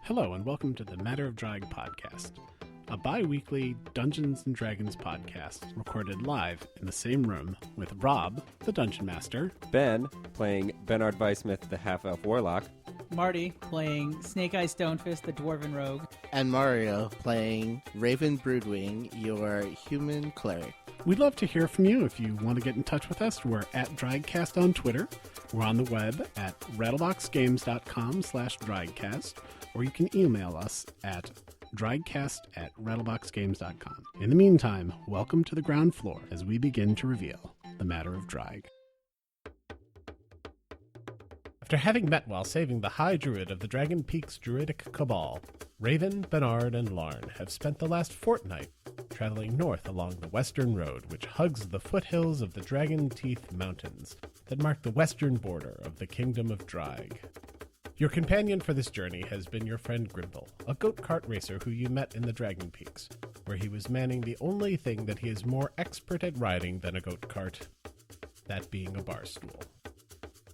Hello and welcome to the Matter of Drag podcast, a bi-weekly Dungeons & Dragons podcast recorded live in the same room with Rob, the Dungeon Master, Ben, playing Bernard Weissmith, the half-elf warlock, Marty, playing Snake Eye Stonefist, the Dwarven Rogue, and Mario, playing Raven Broodwing, your human cleric. We'd love to hear from you if you want to get in touch with us. We're at Dragcast on Twitter. We're on the web at rattleboxgames.com/dragcast, or you can email us at dragcast@rattleboxgames.com. In the meantime, welcome to the ground floor as we begin to reveal the matter of drag. After having met while saving the High Druid of the Dragon Peak's Druidic Cabal, Raven, Bernard, and Larn have spent the last fortnight traveling north along the Western Road, which hugs the foothills of the Dragon Teeth Mountains that mark the western border of the Kingdom of Drag. Your companion for this journey has been your friend Grimble, a goat cart racer who you met in the Dragon Peaks, where he was manning the only thing that he is more expert at riding than a goat cart, that being a bar stool.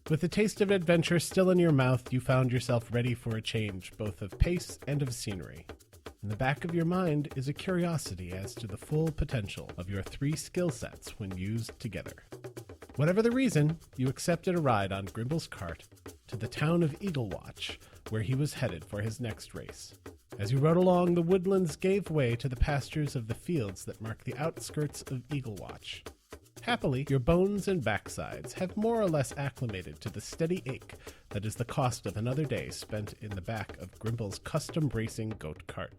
With the taste of adventure still in your mouth, you found yourself ready for a change, both of pace and of scenery. In the back of your mind is a curiosity as to the full potential of your three skill sets when used together. Whatever the reason, you accepted a ride on Grimble's cart to the town of Eaglewatch, where he was headed for his next race. As you rode along, the woodlands gave way to the pastures of the fields that mark the outskirts of Eaglewatch. Happily, your bones and backsides have more or less acclimated to the steady ache that is the cost of another day spent in the back of Grimble's custom racing goat cart.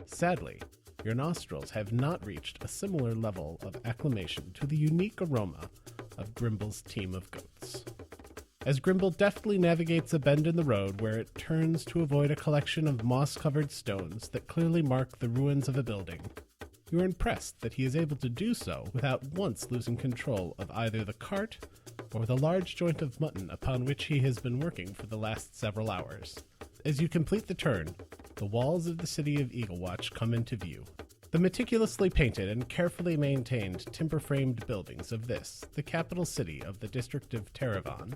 Sadly, your nostrils have not reached a similar level of acclimation to the unique aroma of Grimble's team of goats. As Grimble deftly navigates a bend in the road where it turns to avoid a collection of moss-covered stones that clearly mark the ruins of a building, you are impressed that he is able to do so without once losing control of either the cart or the large joint of mutton upon which he has been working for the last several hours. As you complete the turn, the walls of the city of Eaglewatch come into view. The meticulously painted and carefully maintained timber-framed buildings of this, the capital city of the district of Terravon,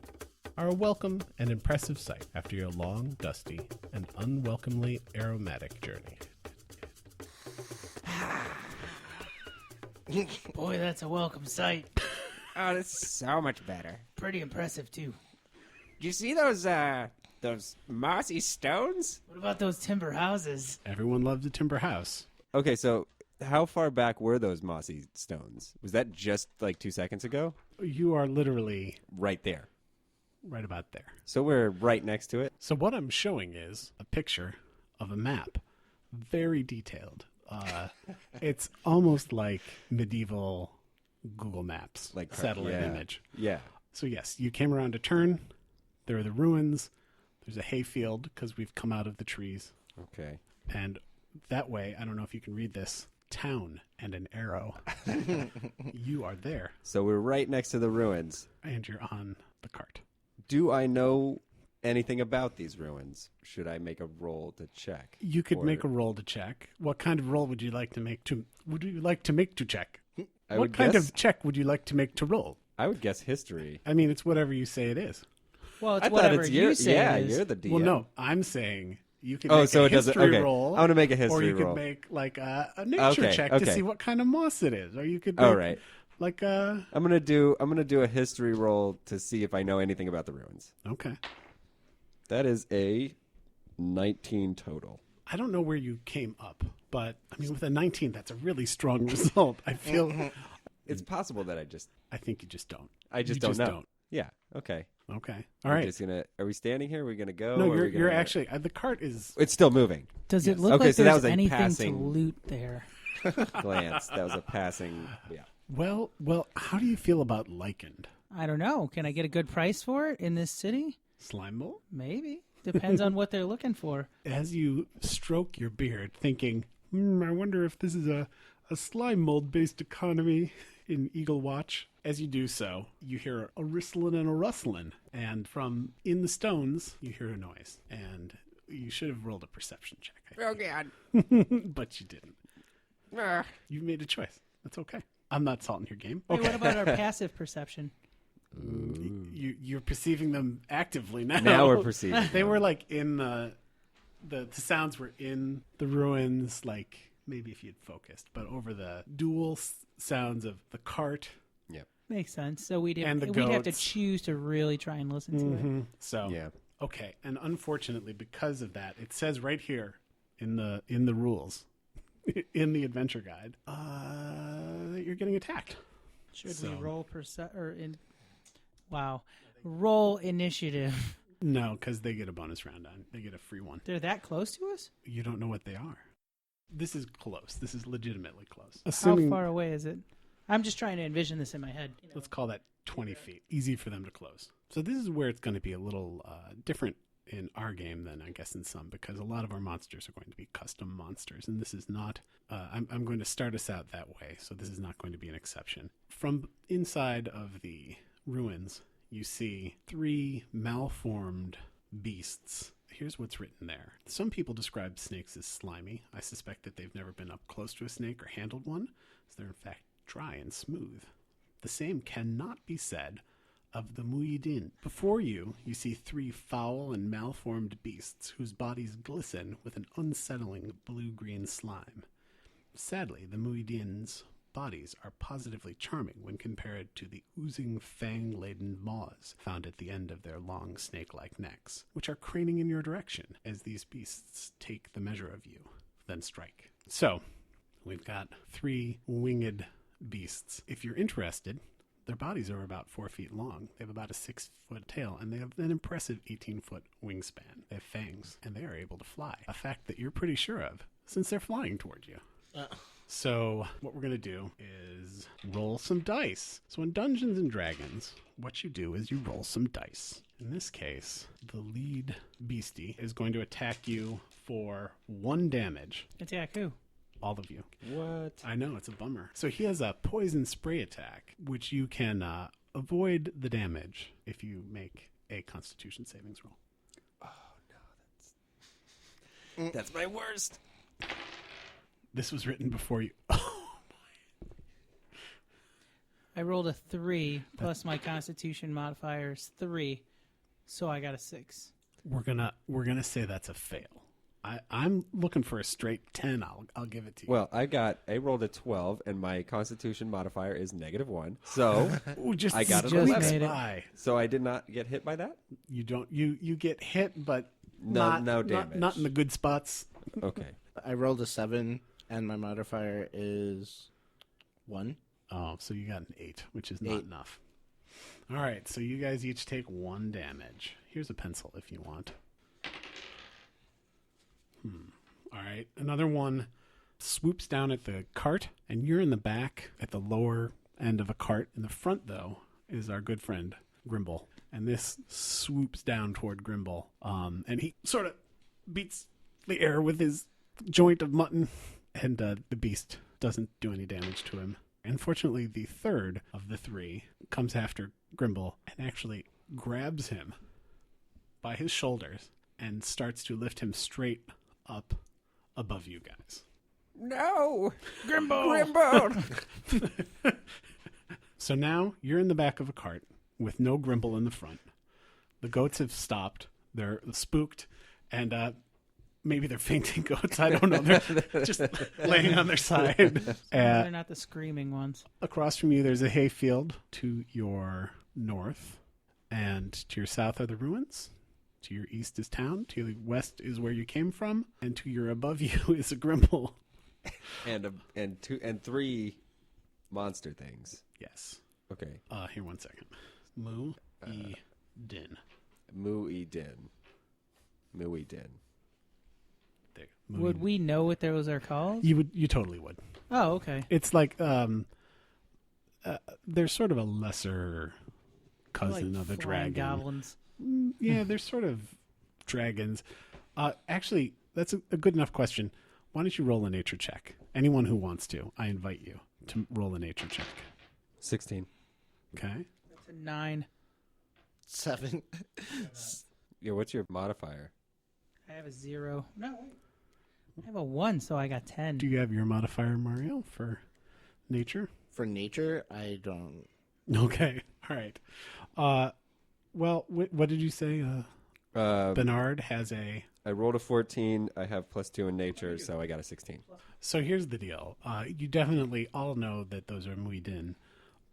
are a welcome and impressive sight after your long, dusty, and unwelcomely aromatic journey. Boy, that's a welcome sight. Oh, that's so much better. Pretty impressive, too. Did you see those mossy stones? What about those timber houses? Everyone loves a timber house. Okay, so how far back were those mossy stones? Was that just like 2 seconds ago? You are literally Right there. right about there. So we're right next to it? So what I'm showing is a picture of a map, very detailed. It's almost like medieval Google Maps, Like satellite yeah. image. Yeah. So yes, you came around a turn. There are the ruins. There's a hayfield because we've come out of the trees. Okay. And that way, I don't know if you can read this, town and an arrow. You are there, So we're right next to the ruins. and you're on the cart. Do I know anything about these ruins? Should I make a roll to check? You could Or- make a roll to check. What kind of roll would you like to make to check? I What would kind guess, of check would you like to make to roll? I would guess history. I mean, it's whatever you say it is. Well, it's I thought whatever it's you your, say yeah, it is. you're the DM. Well, no, I'm saying you can Oh, make so a it doesn't. history Okay, roll, I'm gonna make a history or you roll. could make like a nature Okay, check to okay. see what kind of moss it is, or you could make All right. like a I'm gonna do a history roll to see if I know anything about the ruins. okay. That is a 19 total. I don't know where you came up, but I mean, with a 19, that's a really strong result. I feel. It's possible that I think you just don't. I just You don't just know. don't. Yeah. Okay. Okay. All We're right. just gonna. Are we standing here? Are we gonna go? No, or are we you're gonna- actually the cart is. It's still moving. Does it Yes. look Okay, like so that there's was a anything passing- to loot there? Glance. That was a passing. Yeah. Well. How do you feel about lichened I don't know. Can I get a good price for it in this city? slime mold? Maybe. Depends on what they're looking for. As you stroke your beard, thinking, I wonder if this is a slime mold based economy in Eaglewatch. As you do so, you hear a rustling and a rustling, and from in the stones, you hear a noise. And you should have rolled a perception check, Oh, God. but you didn't. Ah. You made a choice. That's okay. I'm not salting your game. Hey, what about our passive perception? You're perceiving them actively now. Now we're perceiving. They were like in the the sounds were in the ruins, like maybe if you'd focused, but over the dual sounds of the cart. Makes sense. So we'd And the have to goats. choose to really try and listen to it. So Yeah. okay, and unfortunately, because of that, it says right here in the rules, in the adventure guide, that you're getting attacked. Should So- we roll roll initiative? No, because they get a bonus round on. They get a free one. They're that close to us? You don't know what they are. This is close. This is legitimately close. How far away is it? I'm just trying to envision this in my head. Let's call that 20 feet. Easy for them to close. So this is where it's going to be a little different in our game than I guess in some, because a lot of our monsters are going to be custom monsters, and this is not. I'm going to start us out that way, so this is not going to be an exception. From inside of the ruins, you see 3 malformed beasts. Here's what's written there. Some people describe snakes as slimy. I suspect that they've never been up close to a snake or handled one, so they're in fact dry and smooth. The same cannot be said of the Mwydyn. Before you see 3 foul and malformed beasts whose bodies glisten with an unsettling blue-green slime. Sadly, the Mwydyn's bodies are positively charming when compared to the oozing fang-laden maws found at the end of their long snake-like necks, which are craning in your direction as these beasts take the measure of you, then strike. So, we've got 3 winged beasts. If you're interested, their bodies are about 4 feet long. They have about a 6-foot tail, and they have an impressive 18-foot wingspan. They have fangs, and they are able to fly. A fact that you're pretty sure of, since they're flying toward you. So what we're going to do is roll some dice. So in Dungeons and Dragons, what you do is you roll some dice. In this case, the lead beastie is going to attack you for 1 damage. Attack who? All of you. What? I know, it's a bummer. So he has a poison spray attack, which you can avoid the damage if you make a Constitution savings roll. That's my worst. This was written before you. I rolled a 3 plus my Constitution modifier is 3, so I got a 6. We're gonna say that's a fail. I'm looking for a straight 10. I'll give it to you. Well, I rolled a 12, and my Constitution modifier is -1. So Ooh, just I got it Just 11. made it. by. So I did not get hit by that. You don't. You get hit, but No not damage. Not in the good spots. Okay. I rolled a 7, and my modifier is 1. Oh, so you got an 8, which is not 8. enough. All right, so you guys each take 1 damage. Here's a pencil if you want. All right, another one swoops down at the cart, and you're in the back at the lower end of a cart. In the front, though, is our good friend Grimble, and this swoops down toward Grimble, and he sort of beats the air with his joint of mutton, and the beast doesn't do any damage to him. Unfortunately, the third of the 3 comes after Grimble and actually grabs him by his shoulders and starts to lift him straight up above you guys. No! Grimble! Grimble! So now you're in the back of a cart with no Grimble in the front. The goats have stopped. They're spooked, and maybe they're fainting goats. I don't know. They're just laying on their side. They're not the screaming ones. Across from you, there's a hayfield to your north, and to your south are the ruins. To your east is town. To your west is where you came from, and to your above you is a Grimble. and 3 monster things. Yes. Okay. Here, 1 second. Mwydyn. Mwydyn. There. Would we know what those are called? You totally would. Oh, okay. It's like they're sort of a lesser cousin Like of a flying dragon. goblins. Yeah, they're sort of dragons. Actually, that's a good enough question. Why don't you roll a nature check? Anyone who wants to, I invite you to roll a nature check. 16. Okay. That's a 9. 7. Yeah, what's your modifier? I have a 0. No, wait. I have a 1, so I got 10. Do you have your modifier, Mario, for nature? For nature, I don't. Okay. All right. Well, what did you say? Bernard has a I rolled a 14. I have +2 in nature, so I got a 16. So here's the deal. You definitely all know that those are Mwydyn.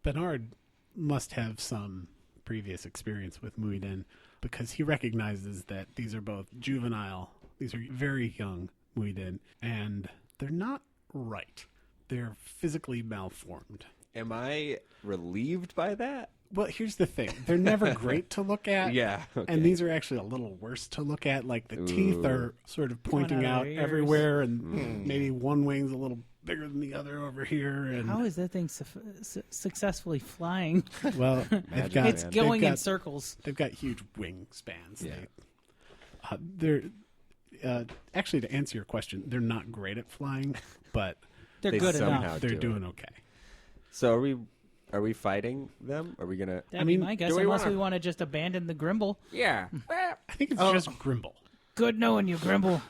Bernard must have some previous experience with Mwydyn because he recognizes that these are both juvenile. These are very young Mwydyn, and they're not right. They're physically malformed. Am I relieved by that? Well, here's the thing. They're never great to look at. Yeah. Okay. And these are actually a little worse to look at. Like the teeth are sort of pointing Coming out out of their ears. everywhere, and maybe one wing's a little bigger than the other over here. And How is that thing successfully flying? well, they've got, It's they've going in got- circles. They've got huge wingspans. Yeah. They're actually, to answer your question, they're not great at flying, but They're They good somehow enough. they're do it. doing okay. So are we fighting them? Are we gonna? That'd mean, be my guess, do we unless wanna- we want to just abandon the Grimble. Yeah. I think it's just Grimble. Good knowing you, Grimble.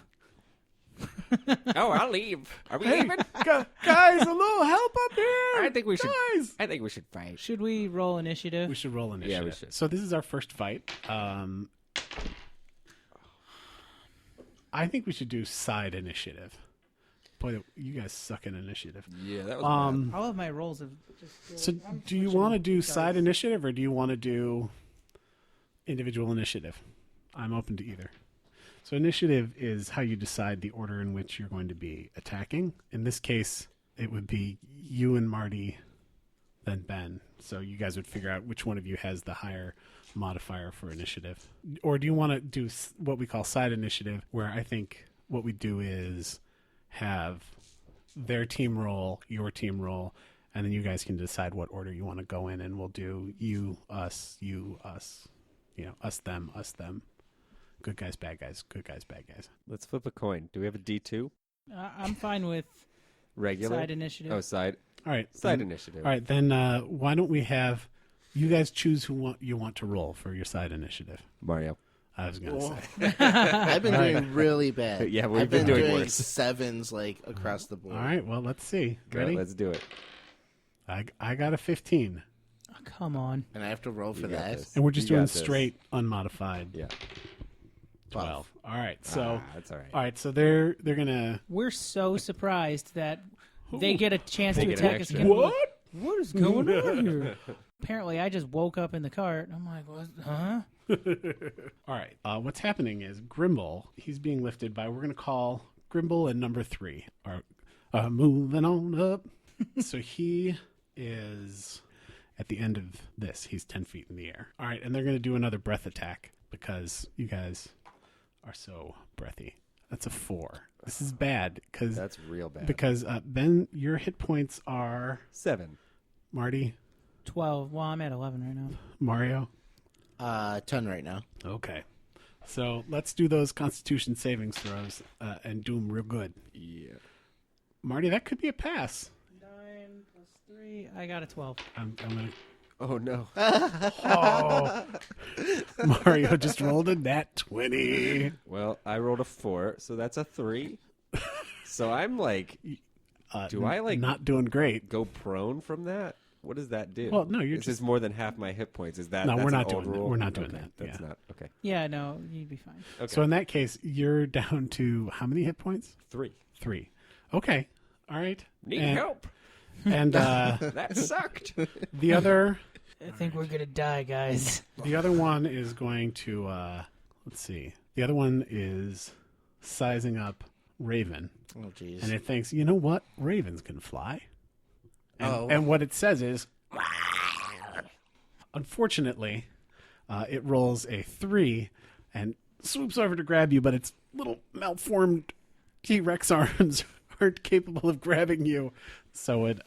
Oh, I'll leave. Are we leaving? Guys, a little help up here. I think we should. Guys. I think we should fight. Should we roll initiative? We should roll initiative. Yeah, we should. So this is our first fight. I think we should do side initiative. Boy, you guys suck at initiative. Yeah, that was. All of my rolls have just. So do you want to do side initiative or do you want to do individual initiative? I'm open to either. So initiative is how you decide the order in which you're going to be attacking. In this case, it would be you and Marty, then Ben. So you guys would figure out which one of you has the higher modifier for initiative. Or do you want to do what we call side initiative, where I think what we do is have their team roll, your team roll, and then you guys can decide what order you want to go in, and we'll do you, us, us, them. Good guys, bad guys, good guys, bad guys. Let's flip a coin. Do we have a D2? I'm fine with Regular. side initiative. Oh, side. All right. Side then, initiative. All right, then why don't we have you guys choose who you want to roll for your side initiative? Mario. I was going to say. I've been doing really bad. Yeah, we've I've been been doing doing worse. sevens like across the board. All right, well, let's see. Go, Ready? let's do it. I got a 15. Oh, come on. And I have to roll for You got that. this. And we're just You doing got this. straight unmodified Yeah. 12. All right. So That's all right. all right, so they're going to We're so surprised that they get a chance They to get an attack us extra. again. What? What is going on here? Apparently, I just woke up in the cart. I'm like, what? Huh? All right. What's happening is Grimble, he's being lifted by, we're going to call Grimble and number 3 are moving on up. So he is at the end of this. He's 10 feet in the air. All right. And they're going to do another breath attack because you guys are so breathy. That's a 4. This is bad That's real bad. because Ben, your hit points are 7. Marty, 12. Well, I'm at 11 right now. Mario. 10 right now. Okay. So let's do those Constitution savings throws and do them real good. Yeah. Marty, that could be a pass. 9 plus 3. I got a 12. I'm gonna. Oh no. Oh, Mario just rolled a nat 20. Well, I rolled a 4, so that's a 3. So I'm like, do I like not doing great? go prone from that? What does that do? Well, no, you're this just- is more than half my hit points. Is that? No, that's we're an not old doing that. rule? We're not doing Okay, that, That's yeah. not okay. Yeah, no, you'd be fine. Okay. So in that case, you're down to how many hit points? 3. 3. Okay. All right. Need and, help. And That sucked. the other I think we're going to die, guys. the other one is going to let's see. The other one is sizing up Raven. Oh, jeez. And it thinks, you know what? Ravens can fly. And, Oh. and what it says is, unfortunately, it rolls a 3 and swoops over to grab you, but its little malformed T-Rex arms aren't capable of grabbing you, so it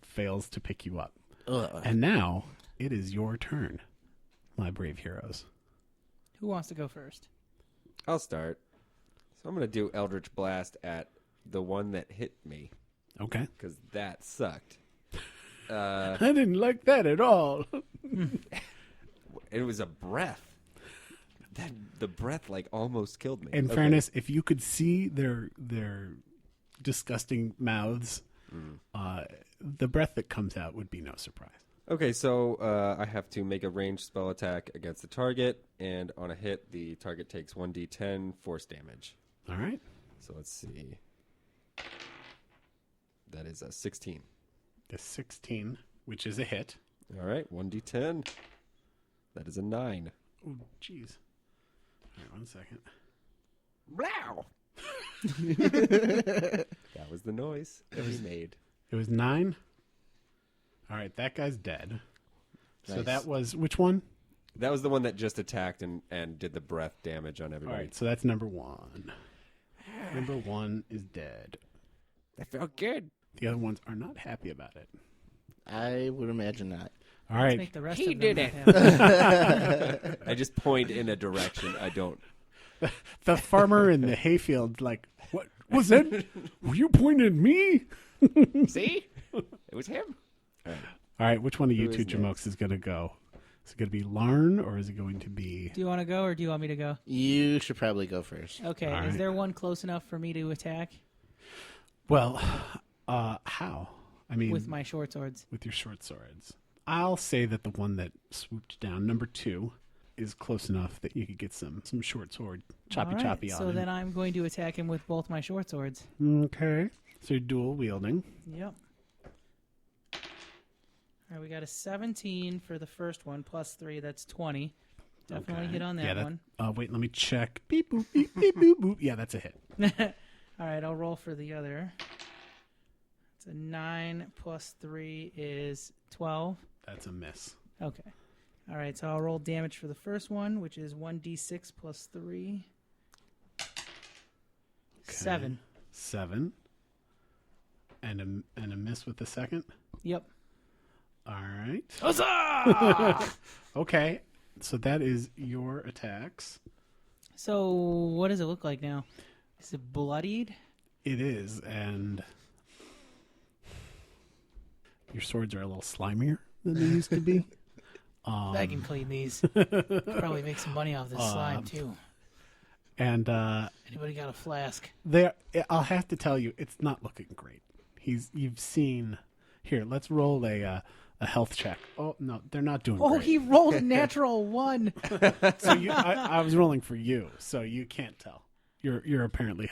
fails to pick you up. Ugh. And now it is your turn, my brave heroes. Who wants to go first? I'll start. So I'm gonna do Eldritch Blast at the one that hit me Okay. because that sucked. I didn't like that at all. It was a breath. The breath like almost killed me. In Okay. fairness, if you could see their disgusting mouths, the breath that comes out would be no surprise. Okay, so I have to make a ranged spell attack against the target, and on a hit, the target takes 1d10 force damage. All right. So let's see. That is a 16. The 16, which is a hit. All right, 1d10. That is a 9. Oh, jeez. All right, 1 second. Blow. That was the noise that he made. It was 9. All right, that guy's dead. So Nice. that was which one? That was the one that just attacked and did the breath damage on All everybody. right, so that's number 1. Number 1 is dead. That felt good. The other ones are not happy about it. I would imagine not. All Let's right. make the rest He of them did not it. happy. I just point in a direction. I don't. The farmer in the hayfield, like, what was that? Were you pointing at me? See? It was him. All right, which one of you Who two is jamokes is going to go? Is it going to be Larn or is it going to be... Do you want to go or do you want me to go? You should probably go first. Okay, All is right. there one close enough for me to attack Well, how? I mean, with my short swords? with your short swords. I'll say that the one that swooped down, number 2, is close enough that you could get some short sword choppy All right, choppy on so him. then I'm going to attack him with both my short swords. Okay. So you're dual wielding. Yep. All right, we got a 17 for the first one, plus 3, that's 20. Definitely Okay. hit on that, Yeah, one. Wait, let me check. Beep, boop, beep, beep, boop, boop. Yeah, that's a hit. All right, I'll roll for the other. It's a 9 plus 3 is 12. That's a miss. Okay. All right, so I'll roll damage for the first one, which is 1d6 plus 3. 7. 7. And a miss with the second. Yep. All right. Huzzah! Okay. So that is your attacks. So what does it look like now? Is it bloodied? It is, and your swords are a little slimier than they used to be. I can clean these. Probably make some money off this slime, too. And Anybody got a flask? I'll have to tell you, it's not looking great. You've seen. Here, let's roll a health check. Oh no, they're not doing. Oh, great. he rolled a natural 1. So I was rolling for you, so you can't tell. You're apparently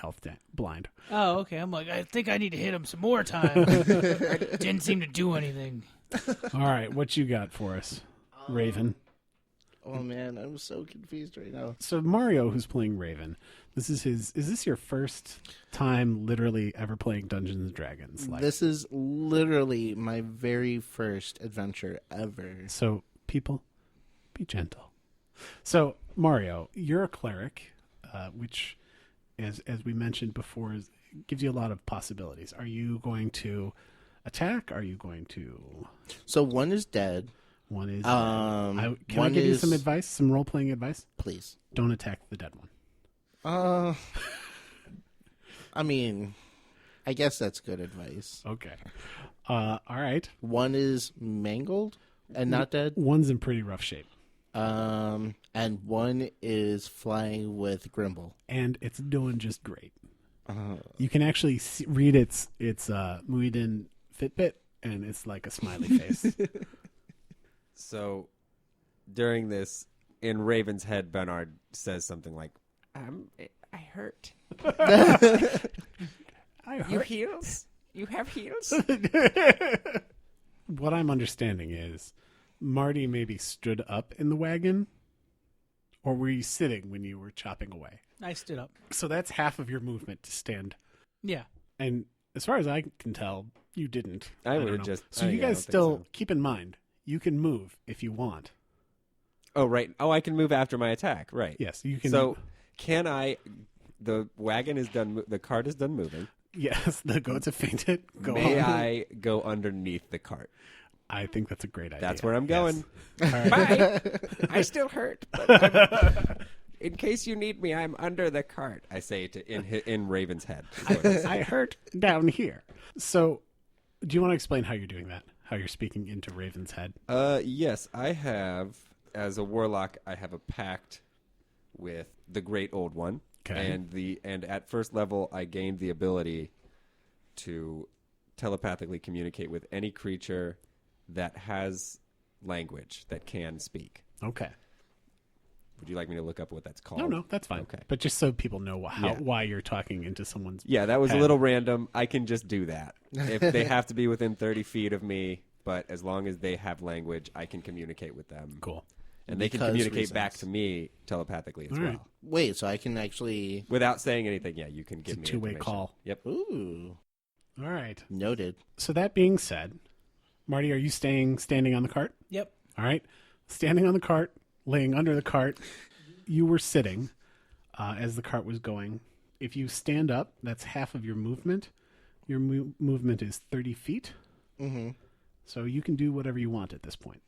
blind. Oh, okay. I'm like, I think I need to hit him some more time. I didn't seem to do anything. All right, what you got for us, Raven? Oh man, I'm so confused right now. So Mario, who's playing Raven, is this your first time literally ever playing Dungeons and Dragons? This is literally my very first adventure ever. So people, be gentle. So Mario, you're a cleric, which, as we mentioned before, gives you a lot of possibilities. Are you going to attack? Are you going to? So one is dead. One is. Um, can I one give you is- some advice, some role playing advice? Please. Don't attack the dead one. I mean, I guess that's good advice. Okay. All right. One is mangled and not dead. One's in pretty rough shape, And one is flying with Grimble. and it's doing just great. You can actually read its Mwydyn Fitbit, and it's like a smiley face. So during this, in Raven's head, Bernard says something like, I hurt. I You heard. heals? You have heals? What I'm understanding is Marty maybe stood up in the wagon, or were you sitting when you were chopping away? I stood up. So that's half of your movement to stand. Yeah. And as far as I can tell, you didn't. I don't would've know. just- So I- you yeah, I guys don't think still so. keep in mind, you can move if you want. "Oh, right. Oh, I can move after my attack. Right. Yes, you can. So can I? The wagon is done. The cart is done moving. Yes, the goats have fainted. Go May on. I go underneath the cart? I think that's a great idea. That's where I'm Yes. going. All right. Bye. I still hurt. But in case you need me, I'm under the cart. I say to in Raven's head. I hurt down here. So, do you want to explain how you're doing that? How you're speaking into Raven's head? Yes, I have. As a warlock, I have a pact with the Great Old One. Okay. And at first level, I gained the ability to telepathically communicate with any creature that has language that can speak. Okay. Would you like me to look up what that's called? No, that's fine. Okay. But just so people know Yeah. why you're talking into someone's... Yeah, that was head. a little random. I can just do that. If they have to be within 30 feet of me, but as long as they have language, I can communicate with them. Cool. And they can Because communicate back reasons. to me telepathically as All well. right. Wait, so I can actually... Without saying anything, yeah, you can give a me two-way information. call. Yep. Ooh, All right. noted. So that being said, Marty, are you standing on the cart? Yep. All right. Standing on the cart, laying under the cart, you were sitting as the cart was going. If you stand up, that's half of your movement. Your movement is 30 feet. Mm-hmm. So you can do whatever you want at this point.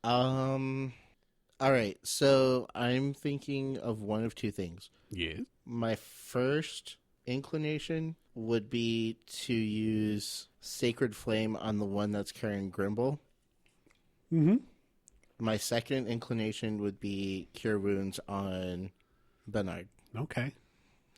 All right, so I'm thinking of one of two things. Yes. My first inclination would be to use Sacred Flame on the one that's carrying Grimble. Mm-hmm. My second inclination would be Cure Wounds on Bernard. Okay.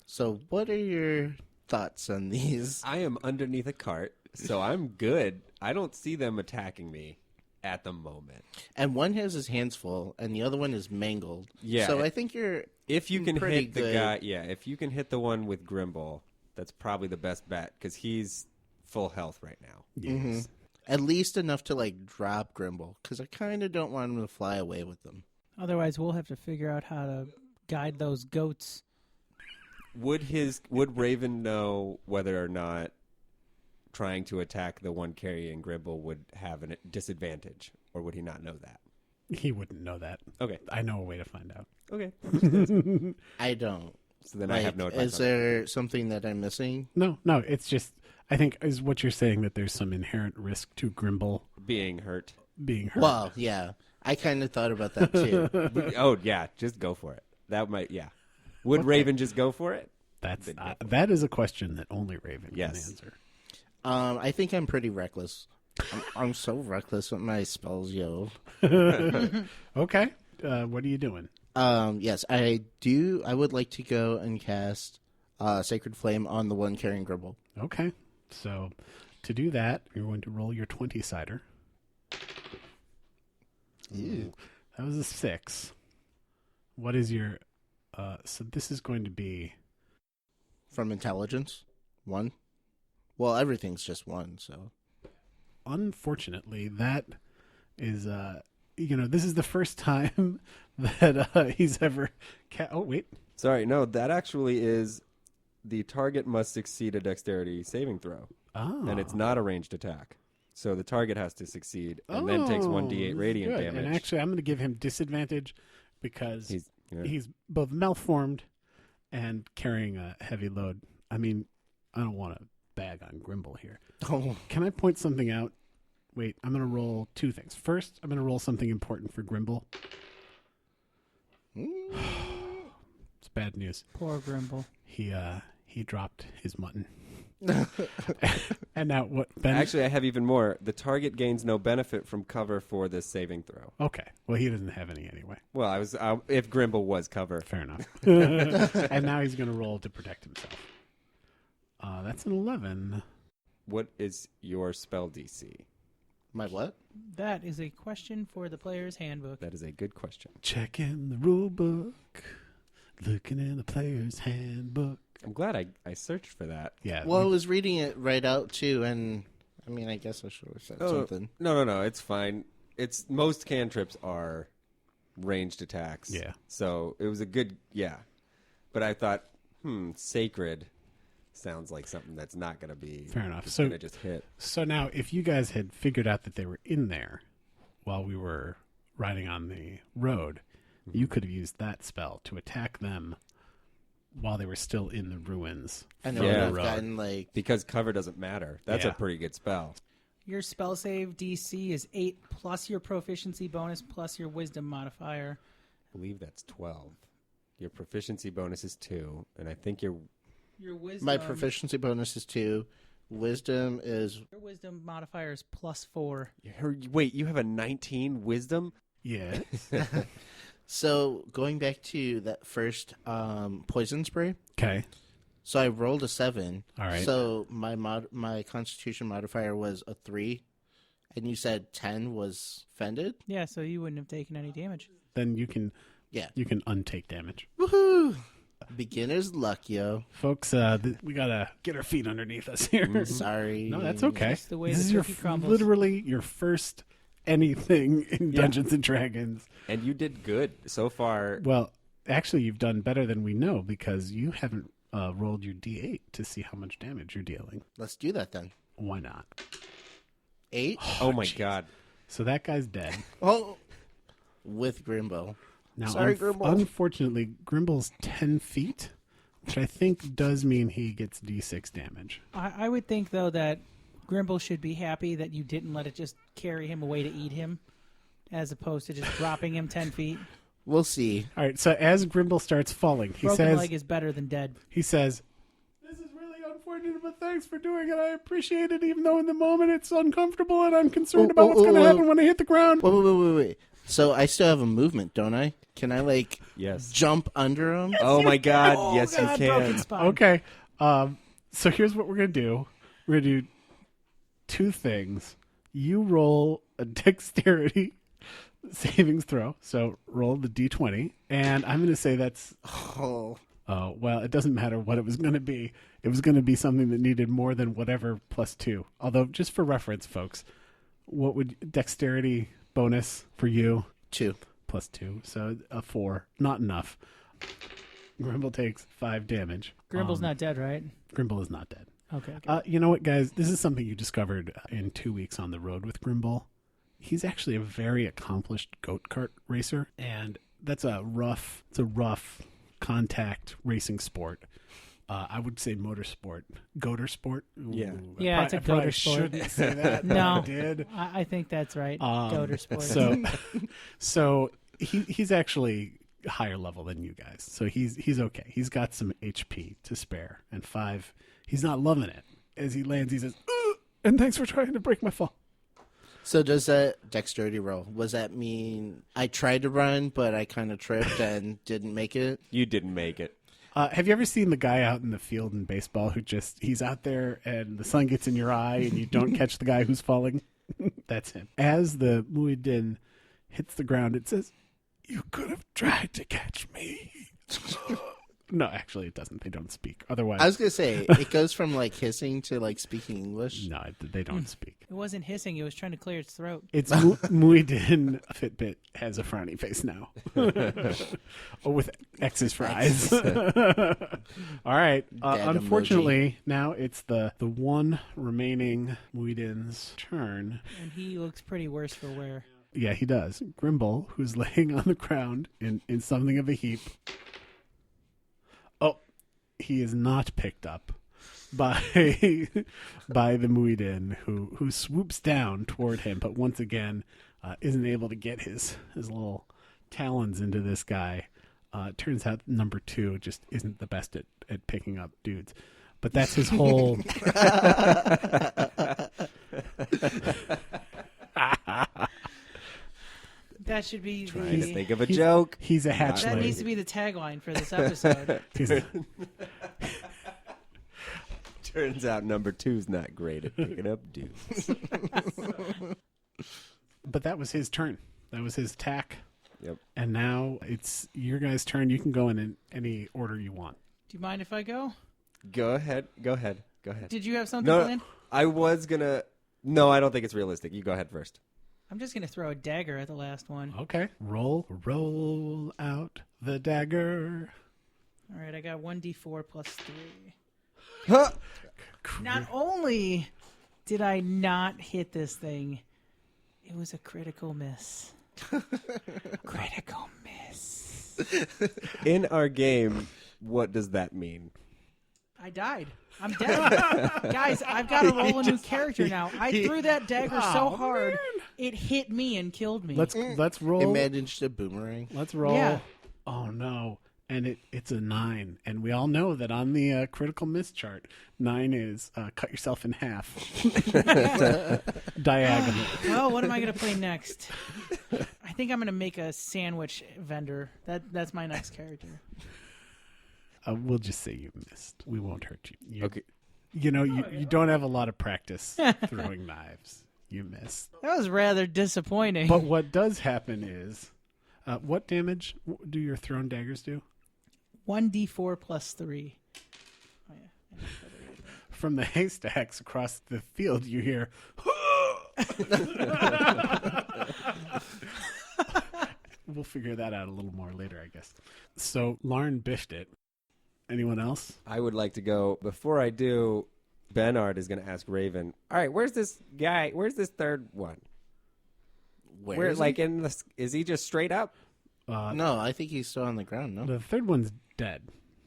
So what are your thoughts on these? I am underneath a cart, so I'm good. I don't see them attacking me at the moment. And one has his hands full, and the other one is mangled. Yeah. So I think you're... If you can Pretty hit the good. guy, if you can hit the one with Grimble, that's probably the best bet because he's full health right now. Yes. At least enough to, like, drop Grimble, because I kind of don't want him to fly away with them. Otherwise, we'll have to figure out how to guide those goats. Would Raven know whether or not trying to attack the one carrying Grimble would have a disadvantage, or would he not know that? He wouldn't know that. Okay. I know a way to find out. Okay. I don't. So then I have no Like, advice. is there something that I'm missing? No, it's just, I think, is what you're saying that there's some inherent risk to Grimble Being hurt. being hurt. Well, yeah. I kind of thought about that, too. Oh, yeah. Just go for it. That might, yeah. Would Raven just go for it? That's that is a question that only Raven Yes. can answer. I think I'm pretty reckless. I'm so reckless with my spells, yo. Okay. What are you doing? Yes, I do. I would like to go and cast Sacred Flame on the one carrying Grimble. Okay. So to do that, you're going to roll your 20-sider. Ew. That was a 6. What is your... so this is going to be... From intelligence, 1. Well, everything's just 1, so. Unfortunately, that is... this is the first time that he's ever... oh, wait. Sorry, no, that actually is the target must succeed a dexterity saving throw. Oh. And it's not a ranged attack. So the target has to succeed and then takes 1d8 this is radiant good. damage. And actually, I'm going to give him disadvantage because He's he's both malformed and carrying a heavy load. I mean, I don't want to bag on Grimble here. Oh. Can I point something out? Wait, I'm going to roll 2 things. First, I'm going to roll something important for Grimble. It's bad news. Poor Grimble. He dropped his mutton. And now what, Ben? Actually, I have even more. The target gains no benefit from cover for this saving throw. Okay. Well, he doesn't have any anyway. Well, if Grimble was cover. Fair enough. And now he's going to roll to protect himself. That's an 11. What is your spell DC? My what? That is a question for the player's handbook. That is a good question. Checking the rule book. Looking in the player's handbook. I'm glad I searched for that. Yeah. Well, I was reading it right out, too, and, I mean, I guess I should have said something. No. It's fine. Most cantrips are ranged attacks. Yeah. So it was a good, But I thought, sacred sounds like something that's not going to be. Fair enough. It's So- going to just hit. So now, if you guys had figured out that they were in there while we were riding on the road, you could have used that spell to attack them while they were still in the ruins. I know from the I've road. gotten, like, Because cover doesn't matter. That's a Yeah. pretty good spell. Your spell save DC is 8 plus your proficiency bonus plus your wisdom modifier. I believe that's 12. Your proficiency bonus is 2, and I think your Your wisdom. my proficiency bonus is 2. Wisdom is... Your wisdom modifier is +4. wait, you have a 19 wisdom? Yeah. So, going back to that first poison spray, Okay. so I rolled a 7. All right. So, my constitution modifier was a 3, And you said 10 was fended? Yeah, so you wouldn't have taken any damage. Then you can Yeah. untake damage. Woohoo! Beginner's luck, yo. Folks, we gotta get our feet underneath us here. Sorry. No, that's okay. That's the way This the is your cookie crumbles. literally your first anything in Dungeons and Dragons. And you did good so far. Well, actually, you've done better than we know because you haven't rolled your D8 to see how much damage you're dealing. Let's do that then. Why not? 8? Oh my jeez. God. So that guy's dead. Oh, with Grimble. Now, Sorry, Grimble. unfortunately, Grimble's 10 feet, which I think does mean he gets D6 damage. I would think, though, that Grimble should be happy that you didn't let it just carry him away to eat him, as opposed to just dropping him 10 feet. We'll see. All right, so as Grimble starts falling, Broken leg is better than dead. he says, "This is really unfortunate, but thanks for doing it. I appreciate it, even though in the moment it's uncomfortable and I'm concerned about what's going to happen when I hit the ground." Wait. So I still have a movement, don't I? Can I, like, Yes. jump under him? Oh my God. Oh, Yes, God, you broken can. spine. Okay, so here's what we're going to do. We're going to do 2 things. You roll a dexterity savings throw, so roll the D20, and I'm going to say that's... Oh. well, it doesn't matter what it was going to be. It was going to be something that needed more than whatever plus 2. Although, just for reference, folks, what would dexterity bonus for you? 2. Plus 2, so a 4. Not enough. Grimble takes 5 damage. Grimble's not dead, right? Grimble is not dead. Okay. You know what, guys? This is something you discovered in 2 weeks on the road with Grimble. He's actually a very accomplished goat cart racer, and that's a rough contact racing sport. I would say motorsport, goater sport. Yeah. Yeah, it's a I probably goater sport. Shouldn't say that. No. I did. I think that's right. Goater sports. So he's actually higher level than you guys. So he's okay. He's got some HP to spare, and 5. He's not loving it. As he lands, he says, "Ugh, and thanks for trying to break my fall." So does that dexterity roll, was that mean I tried to run, but I kind of tripped and didn't make it? You didn't make it. Have you ever seen the guy out in the field in baseball who he's out there and the sun gets in your eye and you don't catch the guy who's falling? That's him. As the Mwydyn hits the ground, it says, "You could have tried to catch me." No, actually, it doesn't. They don't speak. Otherwise, I was going to say, it goes from, like, hissing to, like, speaking English. no, they don't speak. It wasn't hissing. It was trying to clear its throat. It's Mwydyn. Fitbit has a frowny face now. Oh, with X's for eyes. All right. Dead Unfortunately, now it's the one remaining Mwydyn's turn. And he looks pretty worse for wear. Yeah, he does. Grimble, who's laying on the ground in something of a heap. Oh, he is not picked up by the Mwydyn, who swoops down toward him, but once again isn't able to get his little talons into this guy. It turns out number 2 just isn't the best at picking up dudes. But that's his whole... That should be Trying to the... think of a joke. He's a That hatchling. needs to be the tagline for this episode. Turns out number 2's not great at picking up dudes. But that was his turn. That was his attack. Yep. And now it's your guys' turn. You can go in any order you want. Do you mind if I go? Go ahead. Did you have something No, planned? I was gonna. No, I don't think it's realistic. You go ahead first. I'm just going to throw a dagger at the last one. Okay. Roll out the dagger. All right, I got 1d4 plus 3. Huh? Not only did I not hit this thing, it was a critical miss. Critical miss. In our game, what does that mean? I died. I'm dead. Guys, I've got to roll a new character now. I threw that dagger so hard, it hit me and killed me. Let's roll. It managed a boomerang. Let's roll. Yeah. Oh no. And it's a 9. And we all know that on the critical miss chart, 9 is cut yourself in half. Diagonal. Well, what am I going to play next? I think I'm going to make a sandwich vendor. That's my next character. We'll just say you missed. We won't hurt you. Okay. You know, you don't have a lot of practice throwing knives. You miss. That was rather disappointing. But what does happen is, what damage do your thrown daggers do? 1d4 plus 3. Oh, yeah. From the haystacks across the field, you hear. We'll figure that out a little more later, I guess. So Larn biffed it. Anyone else? I would like to go. Before I do, Bernard is going to ask Raven, all right, where's this guy? Where's this third one? Where is like he? in the, is he just straight up? No, I think he's still on the ground, no? The third one's dead.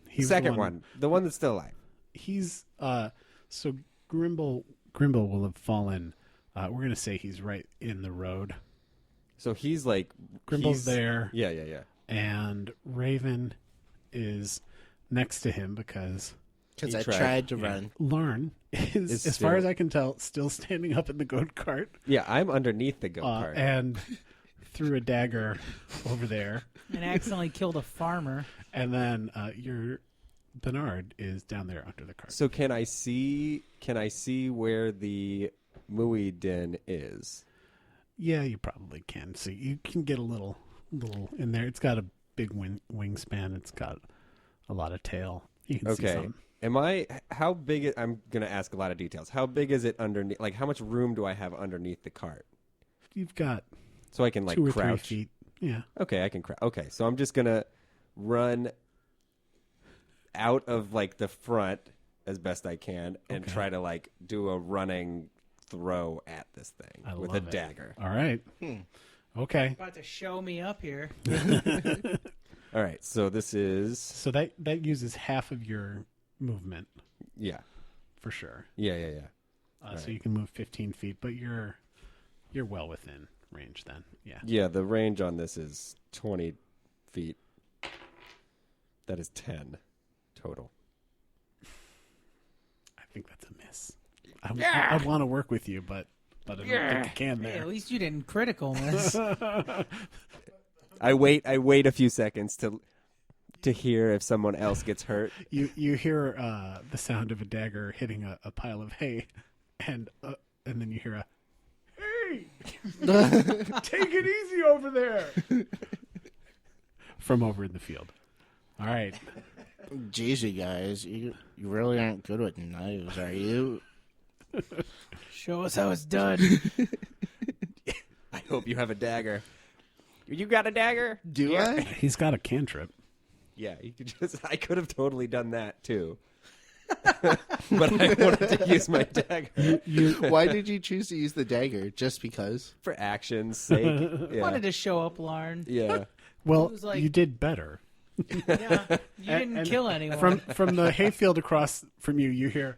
He's Second one, the one that's still alive. He's so Grimble will have fallen. We're gonna say he's right in the road. So he's like Grimble's there. Yeah. And Raven is next to him because Because He I tried. tried to run. Larn is, as still- far as I can tell, still standing up in the goat cart Yeah, I'm underneath the goat cart. and threw a dagger over there. And accidentally killed a farmer. And then your Bernard is down there under the cart. So can I see where the Mwydyn is? Yeah, you probably can. So you can get a little in there. It's got a big wingspan. It's got a lot of tail. You can see Okay. some. How big I'm going to ask a lot of details. How big is it underneath? Like, how much room do I have underneath the cart? You've got So I can, like, 2 or crouch? 3 feet. Yeah. Okay, I can crouch. Okay, so I'm just going to run out of, like, the front as best I can and Okay. try to, like, do a running throw at this thing I with a love it. dagger. All right. Okay. About to show me up here. All right, so this is... So that uses half of your movement Yeah. for sure. Yeah. So you can move 15 feet, but you're well within range then. Yeah. Yeah, the range on this is 20 feet. That is 10 total. I think that's a miss. I want to work with you, but I don't think I can Hey, there. at least you didn't critical miss. I wait a few seconds to hear if someone else gets hurt. You hear the sound of a dagger hitting a pile of hay, and then you hear a, "Hey, take it easy over there," from over in the field. All right. Jeez, you guys, you really aren't good with knives, are you? Show us how it's done. I hope you have a dagger. You got a dagger? Do I? He's got a cantrip. Yeah, you could I could have totally done that too. But I wanted to use my dagger Why did you choose to use the dagger? Just because? for action's sake. Yeah. Wanted to show up, Larn. Yeah. Well, It was like- you did better. Yeah, you didn't And kill anyone. From the hayfield across from you, you hear,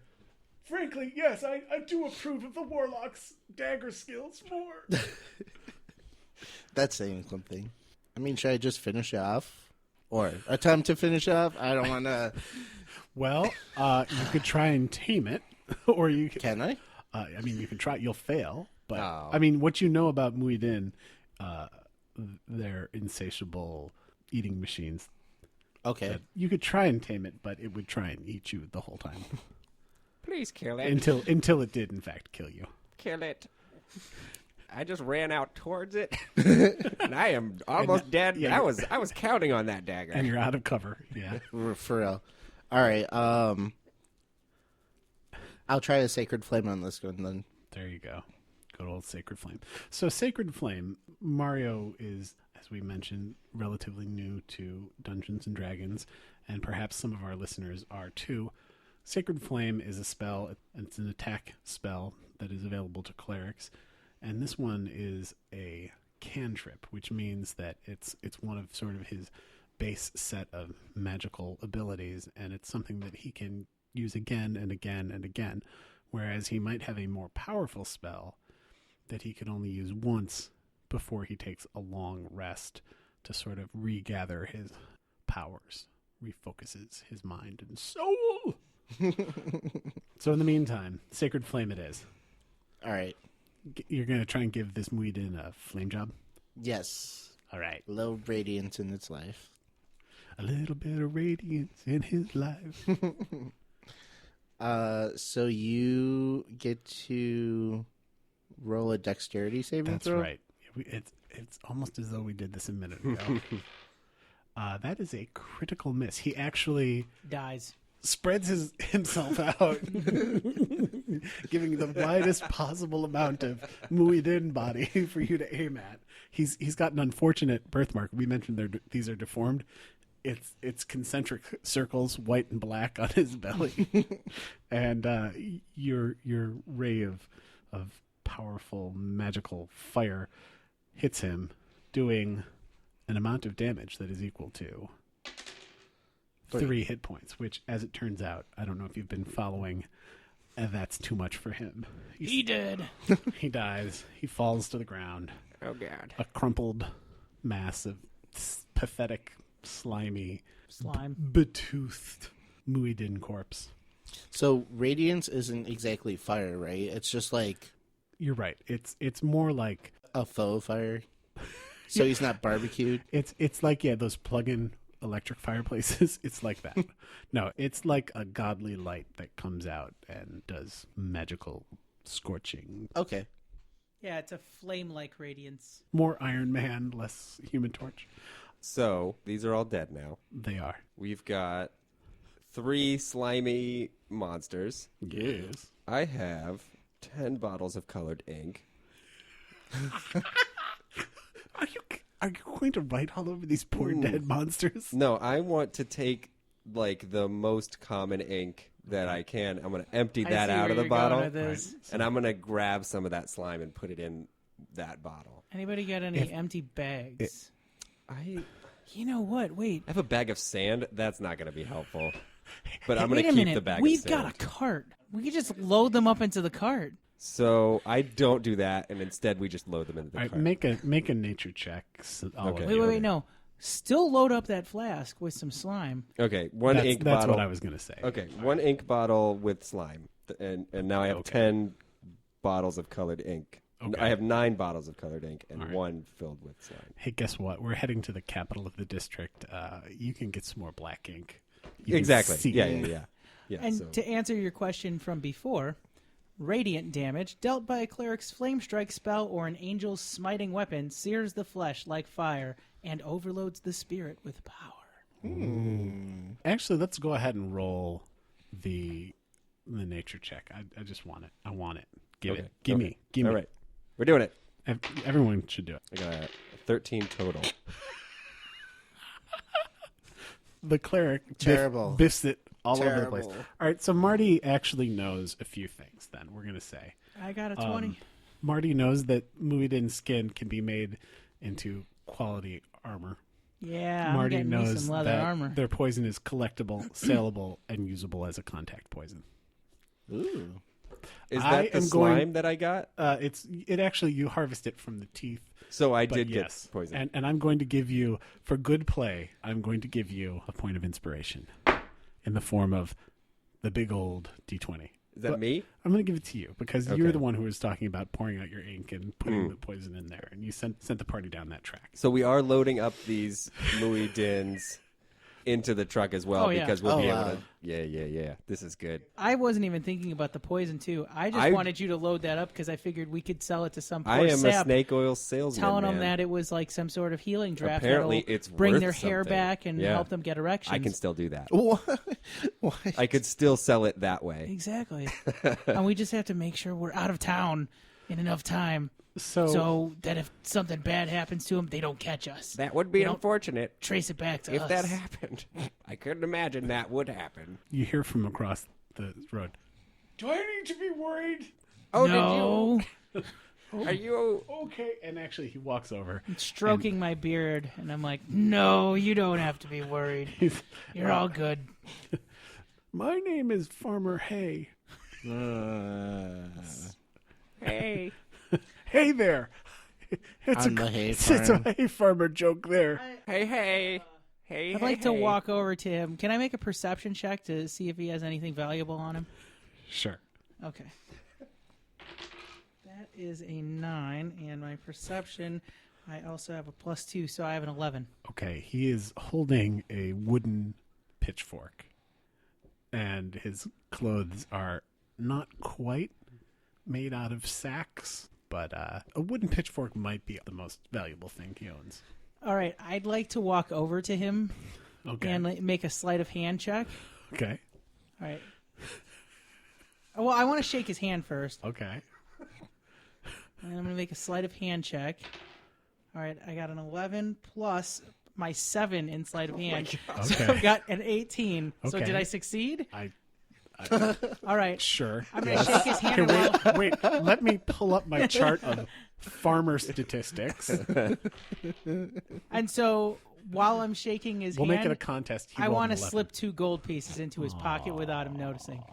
"Frankly, yes, I do approve of the warlock's dagger skills more." That's saying something. I mean, should I just finish off? Or attempt to finish off? I don't want to... Well, you could try and tame it, or you can. Can I? I mean, you can try. You'll fail, but Oh. I mean, what you know about Mwydyn, they're insatiable eating machines. Okay. You could try and tame it, but it would try and eat you the whole time Please kill it. until it did, in fact, kill you. Kill it. I just ran out towards it, and I am almost dead. yeah, I was counting on that dagger. And you're out of cover. Yeah. For real. All right. I'll try a Sacred Flame on this one then. There you go. Good old Sacred Flame. So Sacred Flame, Mario is, as we mentioned, relatively new to Dungeons and Dragons, and perhaps some of our listeners are too. Sacred Flame is a spell, it's an attack spell that is available to clerics, and this one is a cantrip, which means that it's one of sort of his base set of magical abilities, and it's something that he can use again and again and again, whereas he might have a more powerful spell that he can only use once before he takes a long rest to sort of regather his powers, refocuses his mind and soul. So in the meantime, Sacred Flame it is. All right. You're going to try and give this Mwydyn a flame job? Yes. All right. Low radiance in its life. A little bit of radiance in his life. So you get to roll a dexterity saving That's throw? right. It's almost as though we did this a minute ago. That is a critical miss. He actually Dies. spreads himself out, giving the widest possible amount of Mwydyn body for you to aim at. He's got an unfortunate birthmark. We mentioned these are deformed. It's concentric circles, white and black, on his belly, and your ray of powerful magical fire hits him, doing an amount of damage that is equal to 3 hit points, which, as it turns out, I don't know if you've been following, that's too much for him. He did. He dies. He falls to the ground. Oh, God. A crumpled mass of pathetic, slimy, Slime. betoothed Mwydyn corpse. So radiance isn't exactly fire, right? It's just like You're right. It's more like a faux fire. So he's not barbecued. it's like those plug-in electric fireplaces. It's like that. No, it's like a godly light that comes out and does magical scorching. Okay. Yeah, it's a flame-like radiance. More Iron Man, less Human Torch. So these are all dead now. They are. We've got 3 slimy monsters. Yes. I have 10 bottles of colored ink. Are you going to write all over these poor dead monsters? No, I want to take like the most common ink that I can. I'm going to empty that out of the bottle, and I'm going to grab some of that slime and put it in that bottle. Anybody got any empty bags? I You know what? Wait. have a bag of sand. That's not going to be helpful. But I'm going Wait to a keep minute. the bag We've of sand. got a cart. We could just load them up into the cart. So I don't do that, and instead we just load them into the All right, cart. make a nature check. All Okay. of Wait, you. wait, no. Still load up that flask with some slime. Okay, one That's, ink that's bottle. what I was going to say. Okay, one ink bottle with slime, and now I have 10 bottles of colored ink. Okay. I have 9 bottles of colored ink and All right. 1 filled with slime. Hey, guess what? We're heading to the capital of the district. You can get some more black ink. You can Exactly. see Yeah, it. yeah. And so. to answer your question from before, radiant damage dealt by a cleric's flame strike spell or an angel's smiting weapon sears the flesh like fire and overloads the spirit with power. Actually, let's go ahead and roll the nature check. I just want it. I want it. Give Okay, it. Give okay. me. Give All me. right, we're doing it. Everyone should do it. I got 13 total. The cleric Terrible. biffs it all over the place. Terrible. All right, so Marty actually knows a few things. Then we're gonna say I got a 20. Marty knows that Mwydyn's skin can be made into quality armor. Yeah, I'm Marty getting me knows some leather that armor. their poison is collectible, saleable, and usable as a contact poison. Ooh. Is I that the am slime going- that I got? It actually you harvest it from the teeth. So I But did yes, get poison. and I'm going to give you, for good play, I'm going to give you a point of inspiration in the form of the big old D20. Is that me? I'm going to give it to you because you're Okay. the one who was talking about pouring out your ink and putting the poison in there, and you sent the party down that track. So we are loading up these Mwydyn's into the truck as well Oh, yeah. because we'll be Oh, able wow. to. Yeah. This is good. I wasn't even thinking about the poison, too. I just wanted you to load that up because I figured we could sell it to some poor I am sap, a snake oil salesman. telling them man. that it was like some sort of healing draft Apparently that'll it's bring worth their hair something. back and Yeah. help them get erections. I can still do that. What? What? I could still sell it that way. Exactly. And we just have to make sure we're out of town in enough time so that if something bad happens to them, they don't catch us. That would be You don't unfortunate Trace it back to if us. that happened. I couldn't imagine that would happen. you hear from across the road. Do I need to be worried? Oh, No. did you? Are you? Okay. And actually, he walks over. Stroking my beard, and I'm like, no, you don't have to be worried. You're all good. My name is Farmer Hay. Hey. Hey there. It's On the hay it's a farm. hay farmer joke there. Hey. I'd like to walk over to him. Can I make a perception check to see if he has anything valuable on him? Sure. Okay. That is a 9, and my perception, I also have a +2, so I have an 11. Okay, he is holding a wooden pitchfork, and his clothes are not quite made out of sacks, but a wooden pitchfork might be the most valuable thing he owns. All right, I'd like to walk over to him and make a sleight of hand check. Okay. All right. Well, I want to shake his hand first. Okay. And I'm going to make a sleight of hand check. All right, I got an 11 plus my 7 in sleight of hand. Okay. So I've got an 18. So Okay. did I succeed? I All right. Sure. I'm going to shake his hand. Wait, let me pull up my chart of farmer statistics. And so while I'm shaking his hand, We'll make it a contest. I want to slip 2 gold pieces into his pocket without him noticing.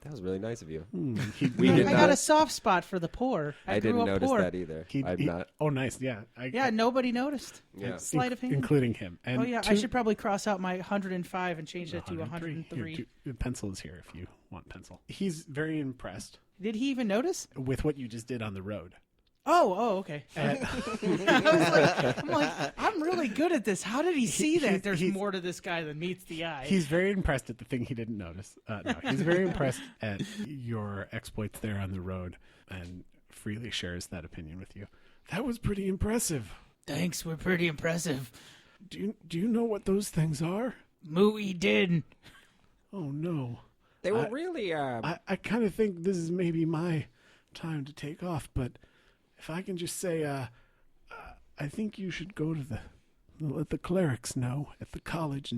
That was really nice of you. We did I got a soft spot for the poor. I grew didn't up notice poor. that either. I'm not. Oh, nice. Yeah. Yeah, nobody noticed. Yeah. Sleight of hand. Including him. And Oh, yeah, I should probably cross out my 105 and change that to 103. Here, the pencil is here if you want pencil. He's very impressed Did he even notice? with what you just did on the road. Oh, okay. I'm like, I'm really good at this. How did he see that? There's more to this guy than meets the eye. He's very impressed at the thing he didn't notice. No, he's very impressed at your exploits there on the road and freely shares that opinion with you. That was pretty impressive. Thanks, we're pretty impressive. Do you know what those things are? Mwydyn. Oh, no. They were really. I kind of think this is maybe my time to take off, but if I can just say, I think you should go to let the clerics know at the college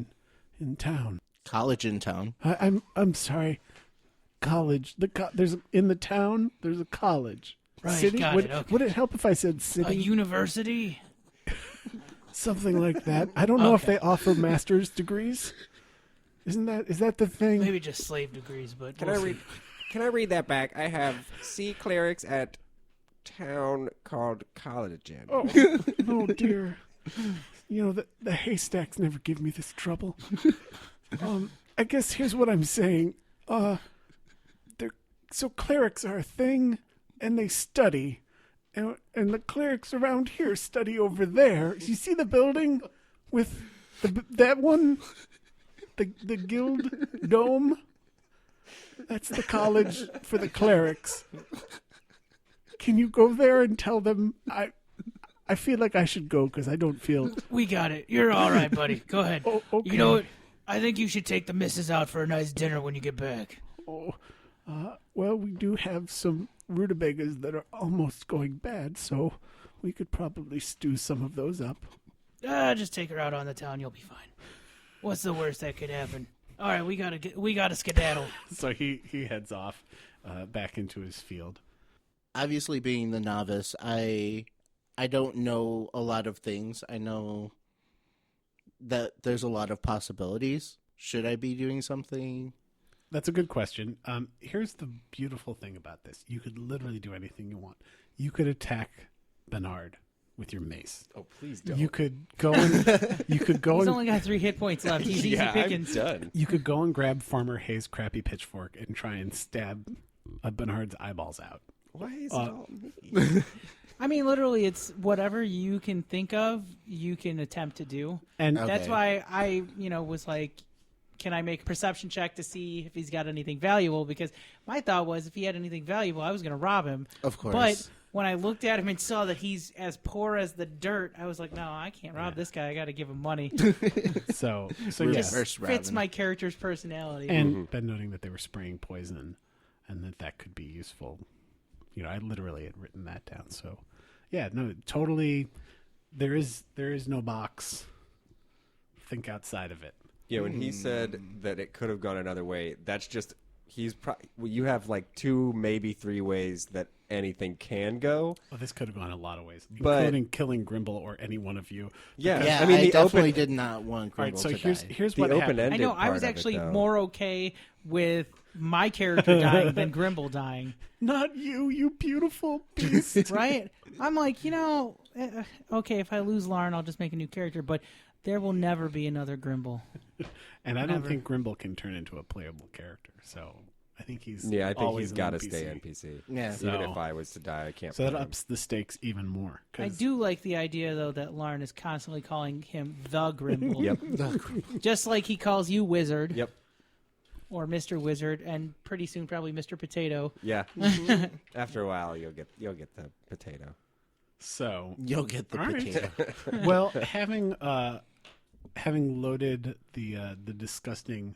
in town. College in town. I'm sorry, college. There's in the town. There's a college. Right, City. got it, okay. Would it help if I said A city? university? Something like that. I don't know if they offer master's degrees. Is that the thing? Maybe just slave degrees, but Can I read that back? I have sea clerics at town called College Inn. Oh dear. You know, the haystacks never give me this trouble. I guess here's what I'm saying. So clerics are a thing, and they study. And the clerics around here study over there. You see the building with that one? The guild dome? That's the college for the clerics. Can you go there and tell them I feel like I should go because I don't feel... we got it. You're all right, buddy. Go ahead. Oh, okay. You know what? I think you should take the missus out for a nice dinner when you get back. Well, we do have some rutabagas that are almost going bad, so we could probably stew some of those up. Just take her out on the town. You'll be fine. What's the worst that could happen? All right, we gotta skedaddle. So he heads off back into his field. Obviously, being the novice, I don't know a lot of things. I know that there's a lot of possibilities. Should I be doing something? That's a good question. Here's the beautiful thing about this. You could literally do anything you want. You could attack Bernard with your mace. Oh, please don't. You could go and He's only got 3 hit points left. He's easy pickings. I'm done. You could go and grab Farmer Hayes' crappy pitchfork and try and stab Bernard's eyeballs out. Why is it all me? I mean, literally, it's whatever you can think of, you can attempt to do. And That's why I, was like, can I make a perception check to see if he's got anything valuable? Because my thought was if he had anything valuable, I was going to rob him. Of course. But when I looked at him and saw that he's as poor as the dirt, I was like, no, I can't rob this guy. I got to give him money. so Reverse yes. robbing. Fits my character's personality. And been noting that they were spraying poison and that could be useful. I literally had written that down. So, yeah, no, totally. There is no box. Think outside of it. Yeah, when he said that it could have gone another way, that's just you have like 2, maybe 3 ways that anything can go. Well, this could have gone a lot of ways, But- including killing Grimble or any one of you. Yeah, Yeah, I mean the definitely open, did not want All right, Grimble so to here's die. here's the what happened. open-ended I know I part was of it, actually though. more okay with my character dying than Grimble dying. Not you beautiful beast. Right? I'm like, okay, if I lose Lauren, I'll just make a new character, but there will never be another Grimble. And I don't Never. think Grimble can turn into a playable character. So I think he's Yeah, I think always he's an got to NPC. stay NPC. Yeah. So- Even if I was to die, I can't. So that play him. ups the stakes even more. I 'cause- do like the idea, though, that Lauren is constantly calling him the Grimble. Yep. Just like he calls you Wizard. Yep. or Mr. Wizard, and pretty soon probably Mr. Potato. Yeah. After a while, you'll get the potato. So You'll get the potato. well, having loaded the disgusting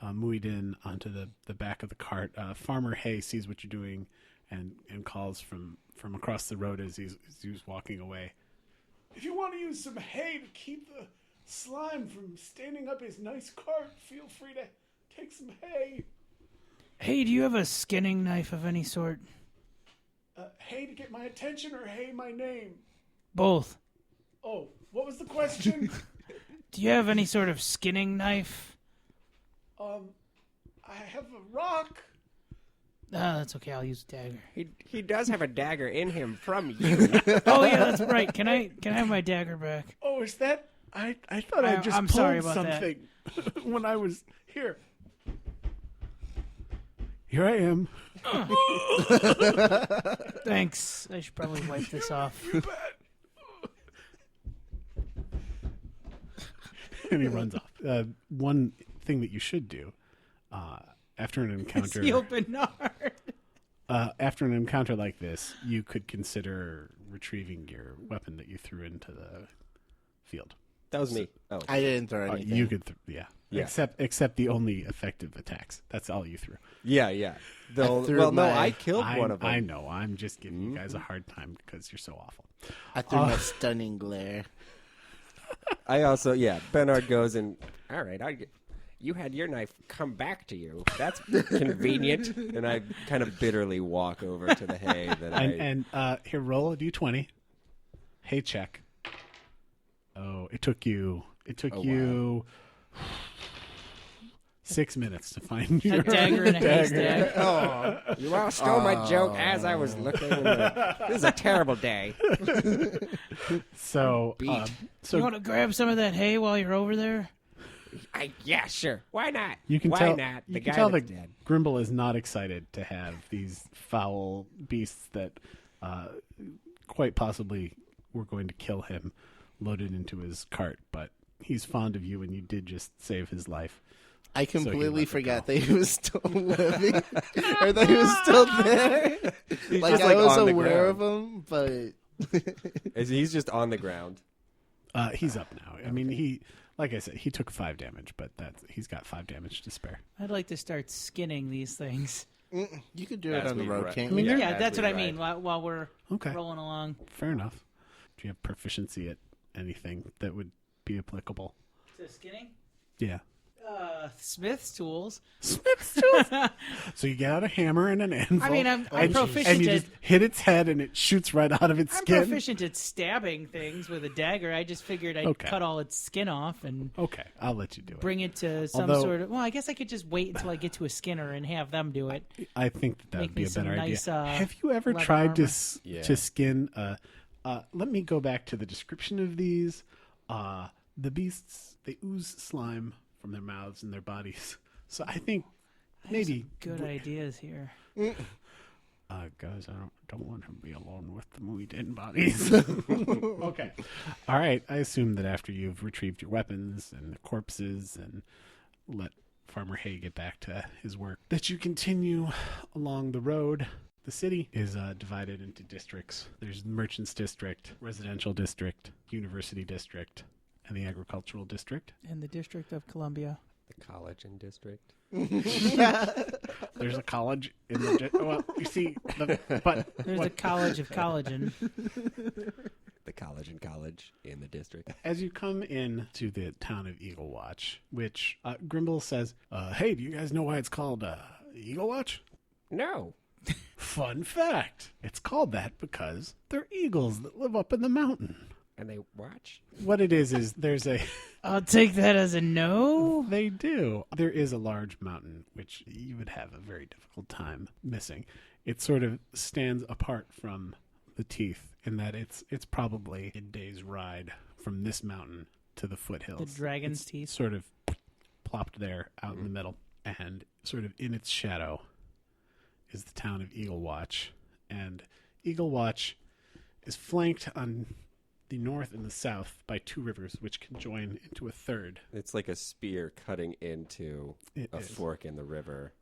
Mwydyn onto the back of the cart, Farmer Hay sees what you're doing and calls from across the road as he's walking away. If you want to use some hay to keep the slime from standing up his nice cart, feel free to take some hay. Hey, do you have a skinning knife of any sort? Hay to get my attention or hay my name? Both. Oh, what was the question? Do you have any sort of skinning knife? I have a rock. That's okay. I'll use a dagger. He does have a dagger in him from you. Oh yeah, that's right. Can I have my dagger back? Oh, is that? I thought I just I'm pulled sorry about something when I was here. Here I am. Thanks. I should probably wipe this off. You bet. And he runs off. One thing that you should do after an encounter. Seal Bernard. After an encounter like this, you could consider retrieving your weapon that you threw into the field. That was me. Oh, I didn't throw anything. You could, yeah. Except the only effective attacks. That's all you threw. Yeah. I killed one of them. I know. I'm just giving you guys a hard time because you're so awful. I threw my stunning glare. I also, Bernard goes and, all right, you had your knife come back to you. That's convenient. And I kind of bitterly walk over to the hay that here, roll a d20. Hay check. Oh, it took you 6 minutes to find your dagger in a haystack. Oh, you all stole my joke as I was looking. This is a terrible day. So you want to grab some of that hay while you're over there? Yeah, sure. Why not? You can Why tell, not? You can tell that Grimble is not excited to have these foul beasts that quite possibly were going to kill him loaded into his cart, but he's fond of you and you did just save his life. I completely forgot that he was still living, or that he was still there. Like I was aware of him, but he's just on the ground. He's up now. I mean, like I said, he took 5 damage, but he's got 5 damage to spare. I'd like to start skinning these things. You could do it on the road, can't you? you? Yeah, that's what I mean. While we're rolling along. Fair enough. Do you have proficiency at anything that would be applicable? To skinning? Yeah. Smith's tools. Smith's tools. So you get out a hammer and an anvil. I mean, I'm proficient. And you just hit its head, and it shoots right out of its skin. I'm proficient at stabbing things with a dagger. I just figured I'd cut all its skin off and I'll let you do it. Bring it to some sort of. Well, I guess I could just wait until I get to a skinner and have them do it. I think that would be a better nice, idea. Have you ever tried to skin? Let me go back to the description of these. The beasts, they ooze slime from their mouths and their bodies. So I think maybe good ideas here. Guys, I don't want to be alone with the Mwydyn bodies. Okay. All right. I assume that after you've retrieved your weapons and the corpses and let Farmer Hay get back to his work, that you continue along the road. The city is divided into districts. There's the Merchants District, Residential District, University District, and the Agricultural District. And the District of Columbia. The College and District. There's a college in the... Well, you see... There's a College of Collagen. The College and College in the district. As you come in to the town of Eagle Watch, which Grimble says, hey, do you guys know why it's called Eagle Watch? No. Fun fact. It's called that because they're eagles that live up in the mountain. And they watch? What it is there's a... I'll take that as a no. They do. There is a large mountain, which you would have a very difficult time missing. It sort of stands apart from the Teeth in that it's probably a day's ride from this mountain to the foothills. The Dragon's Teeth. Sort of plopped there out in the middle. And sort of in its shadow is the town of Eagle Watch. And Eagle Watch is flanked on the north and the south by 2 rivers, which can join into a third. It's like a spear cutting into a fork in the river.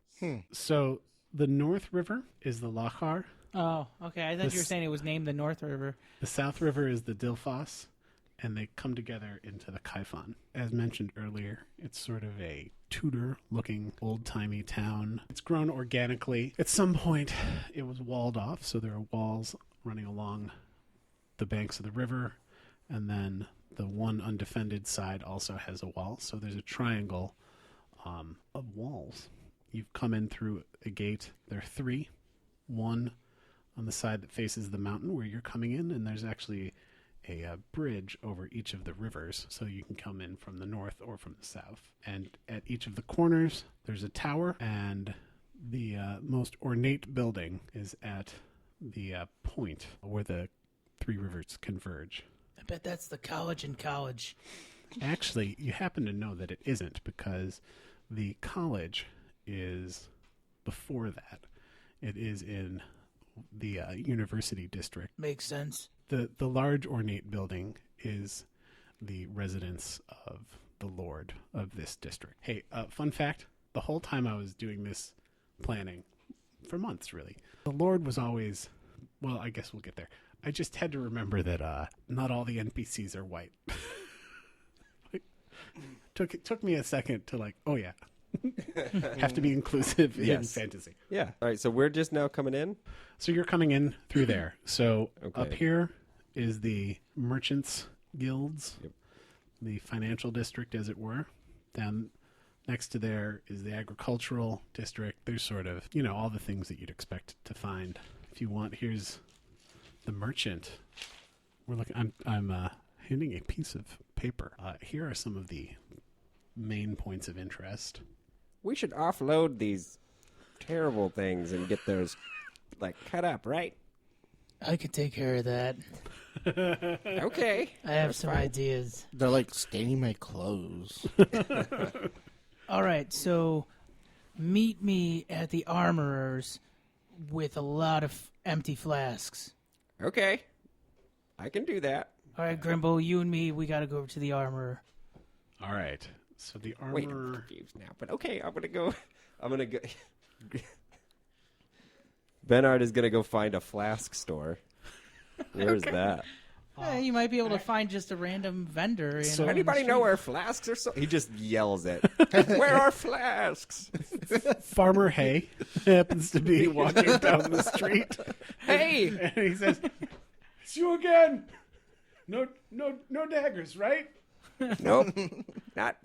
So the North River is the Lachar. Oh, okay. I thought you were saying it was named the North River. The South River is the Dilphos, and they come together into the Kaifon. As mentioned earlier, it's sort of a Tudor-looking, old-timey town. It's grown organically. At some point, it was walled off, so there are walls running along the banks of the river, and then the one undefended side also has a wall. So there's a triangle of walls. You've come in through a gate. There are 3. One on the side that faces the mountain where you're coming in, and there's actually a bridge over each of the rivers, so you can come in from the north or from the south. And at each of the corners, there's a tower, and the most ornate building is at the point where the 3 rivers converge. I bet that's the college in college. Actually, you happen to know that it isn't, because the college is before that. It is in the university district. Makes sense. The large ornate building is the residence of the lord of this district. Hey, fun fact, the whole time I was doing this planning, for months really, the lord was always, well, I guess we'll get there. I just had to remember that not all the NPCs are white. It took me a second to oh yeah, have to be inclusive in fantasy. Yeah. All right, so we're just now coming in? So you're coming in through there. So Okay. up here is the merchants guilds, the financial district, as it were. Down next to there is the agricultural district. There's sort of, all the things that you'd expect to find. If you want, here's the merchant. We're looking. I'm handing a piece of paper. Here are some of the main points of interest. We should offload these terrible things and get those, cut up, right? I could take care of that. Okay. I have some ideas. They're staining my clothes. All right, so meet me at the armorer's with a lot of empty flasks. Okay. I can do that. All right, Grimble, you and me, we got to go over to the armorer. All right. So the Wait, I'm armor. confused now, but okay, I'm gonna go. Bernard is going to go find a flask store. Where's that? You might be able to find just a random vendor. So in the anybody know street. where flasks are? He just yells it. Where are flasks? Farmer Hay happens to be walking down the street. Hey! And he says, "It's you again. No daggers, right?" Nope. Not.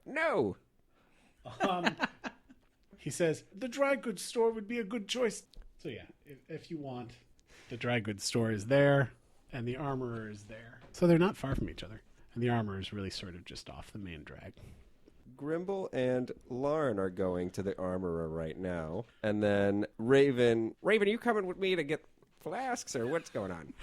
No. He says, "The dry goods store would be a good choice." So yeah, if you want, the dry goods store is there, and the armorer is there. So they're not far from each other. And the armorer is really sort of just off the main drag. Grimble and Larn are going to the armorer right now. And then Raven... Raven, are you coming with me to get flasks, or what's going on?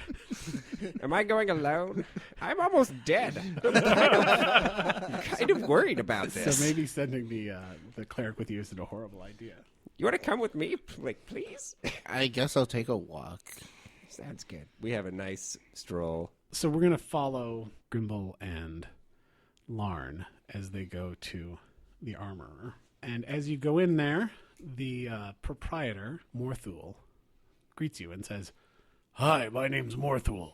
Am I going alone? I'm almost dead. I'm kind of worried about this. So maybe sending the cleric with you isn't a horrible idea. You want to come with me, please? I guess I'll take a walk. Sounds good. We have a nice stroll. So we're going to follow Grimble and Larn as they go to the armorer. And as you go in there, the proprietor, Morthwyl, greets you and says, "Hi, my name's Morthwyl."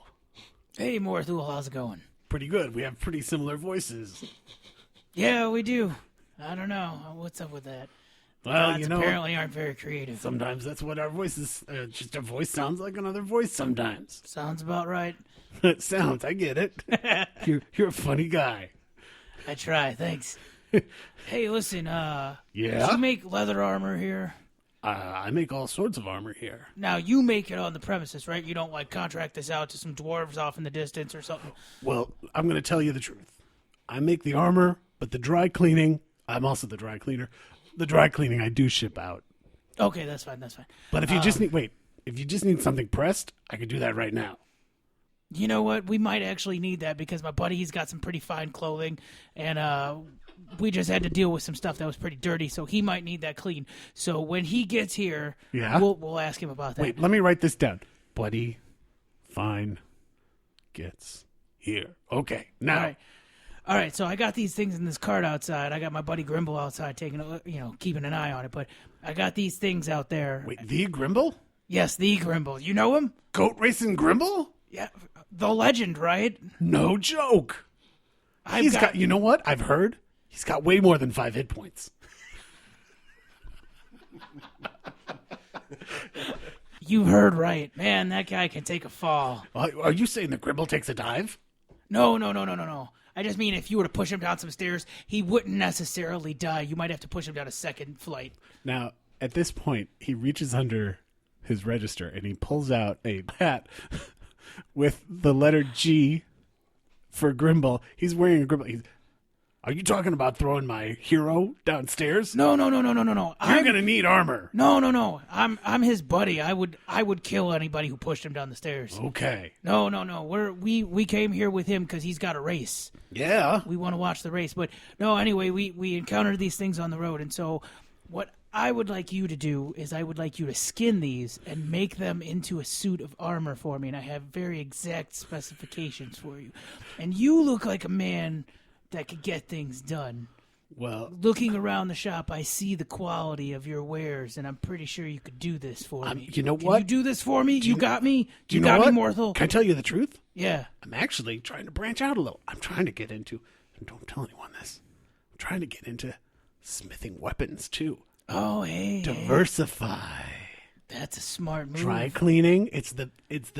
Hey, Morthwyl, how's it going? "Pretty good. We have pretty similar voices." Yeah, we do. I don't know. What's up with that? Well, Gods apparently aren't very creative. sometimes that's what our voices, just a voice sounds like another voice sometimes. Sounds about right. It sounds, I get it. You're a funny guy. I try, thanks. Hey, listen, do Yeah? you make leather armor here? I make all sorts of armor here. Now, you make it on the premises, right? You don't, contract this out to some dwarves off in the distance or something? Well, I'm going to tell you the truth. I make the armor, but the dry cleaning, I'm also the dry cleaner. The dry cleaning I do ship out. Okay, that's fine. But if you just need something pressed, I could do that right now. You know what? We might actually need that because my buddy, he's got some pretty fine clothing, and we just had to deal with some stuff that was pretty dirty, so he might need that clean. So when he gets here, Yeah? we'll ask him about that. Wait, let me write this down. Buddy, fine, gets here. Okay, now. All right, so I got these things in this cart outside. I got my buddy Grimble outside keeping an eye on it, but I got these things out there. Wait, the Grimble? Yes, the Grimble. You know him? Goat racing Grimble? Yeah, the legend, right? No joke. He's got, you know what? I've heard he's got way more than 5 hit points. You heard right. Man, that guy can take a fall. Are you saying the Grimble takes a dive? No. I just mean if you were to push him down some stairs, he wouldn't necessarily die. You might have to push him down a second flight. Now, at this point, he reaches under his register and he pulls out a hat with the letter G for Grimble. He's wearing a Grimble. Are you talking about throwing my hero downstairs? No. You're gonna need armor. No. I'm his buddy. I would kill anybody who pushed him down the stairs. Okay. No. We came here with him because he's got a race. Yeah. We want to watch the race. But no, anyway, we encountered these things on the road, and so what I would like you to do is I would like you to skin these and make them into a suit of armor for me, and I have very exact specifications for you. And you look like a man that could get things done. Well, looking around the shop, I see the quality of your wares, and I'm pretty sure you could do this for me. You know Can what? you do this for me? You got me? Do you got know me, what? Morthwyl? Can I tell you the truth? Yeah. I'm actually trying to branch out a little. I'm trying to get into, and don't tell anyone this, I'm trying to get into smithing weapons too. Oh, hey. Diversify. That's a smart move. Dry cleaning, it's the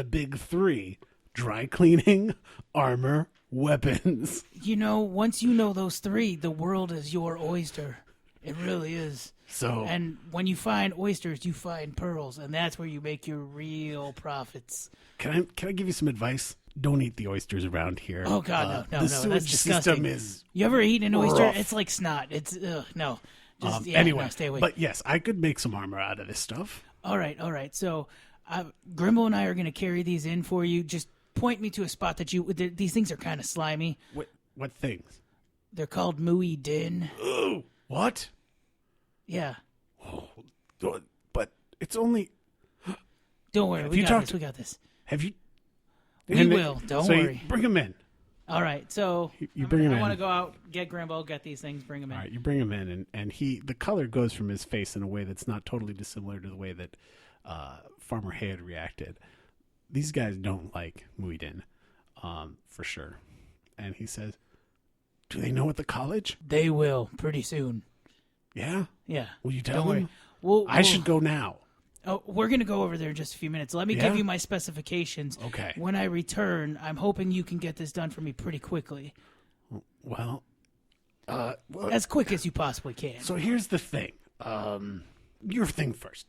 big 3. Dry cleaning, armor, weapons. You know, once you know those 3, the world is your oyster. It really is. So, and when you find oysters, you find pearls, and that's where you make your real profits. Can I give you some advice? Don't eat the oysters around here. Oh God, no, the that's sewage disgusting. system is. You ever eaten an oyster? rough. It's like snot. It's no. Just, Anyway, no, stay away. but yes, I could make some armor out of this stuff. All right. So, Grimble and I are going to carry these in for you. Just point me to a spot that these things are kind of slimy. What things? They're called Mwydyn. Ooh, what? Yeah. Oh, but it's only. Don't worry, we got this. Have you? We will. Don't worry. Bring them in. All right, so you bring him in. I want to go out, get Grimble, get these things, bring him in. All right, you bring him in, and the color goes from his face in a way that's not totally dissimilar to the way that Farmer Hay had reacted. These guys don't like Mwydyn, for sure. And he says, "Do they know at the college?" They will pretty soon. Yeah. Yeah. Will you tell Don't them? worry. I should go now. Oh, we're going to go over there in just a few minutes. Let me give you my specifications. Okay. When I return, I'm hoping you can get this done for me pretty quickly. Well, as quick as you possibly can. So here's the thing. Your thing first.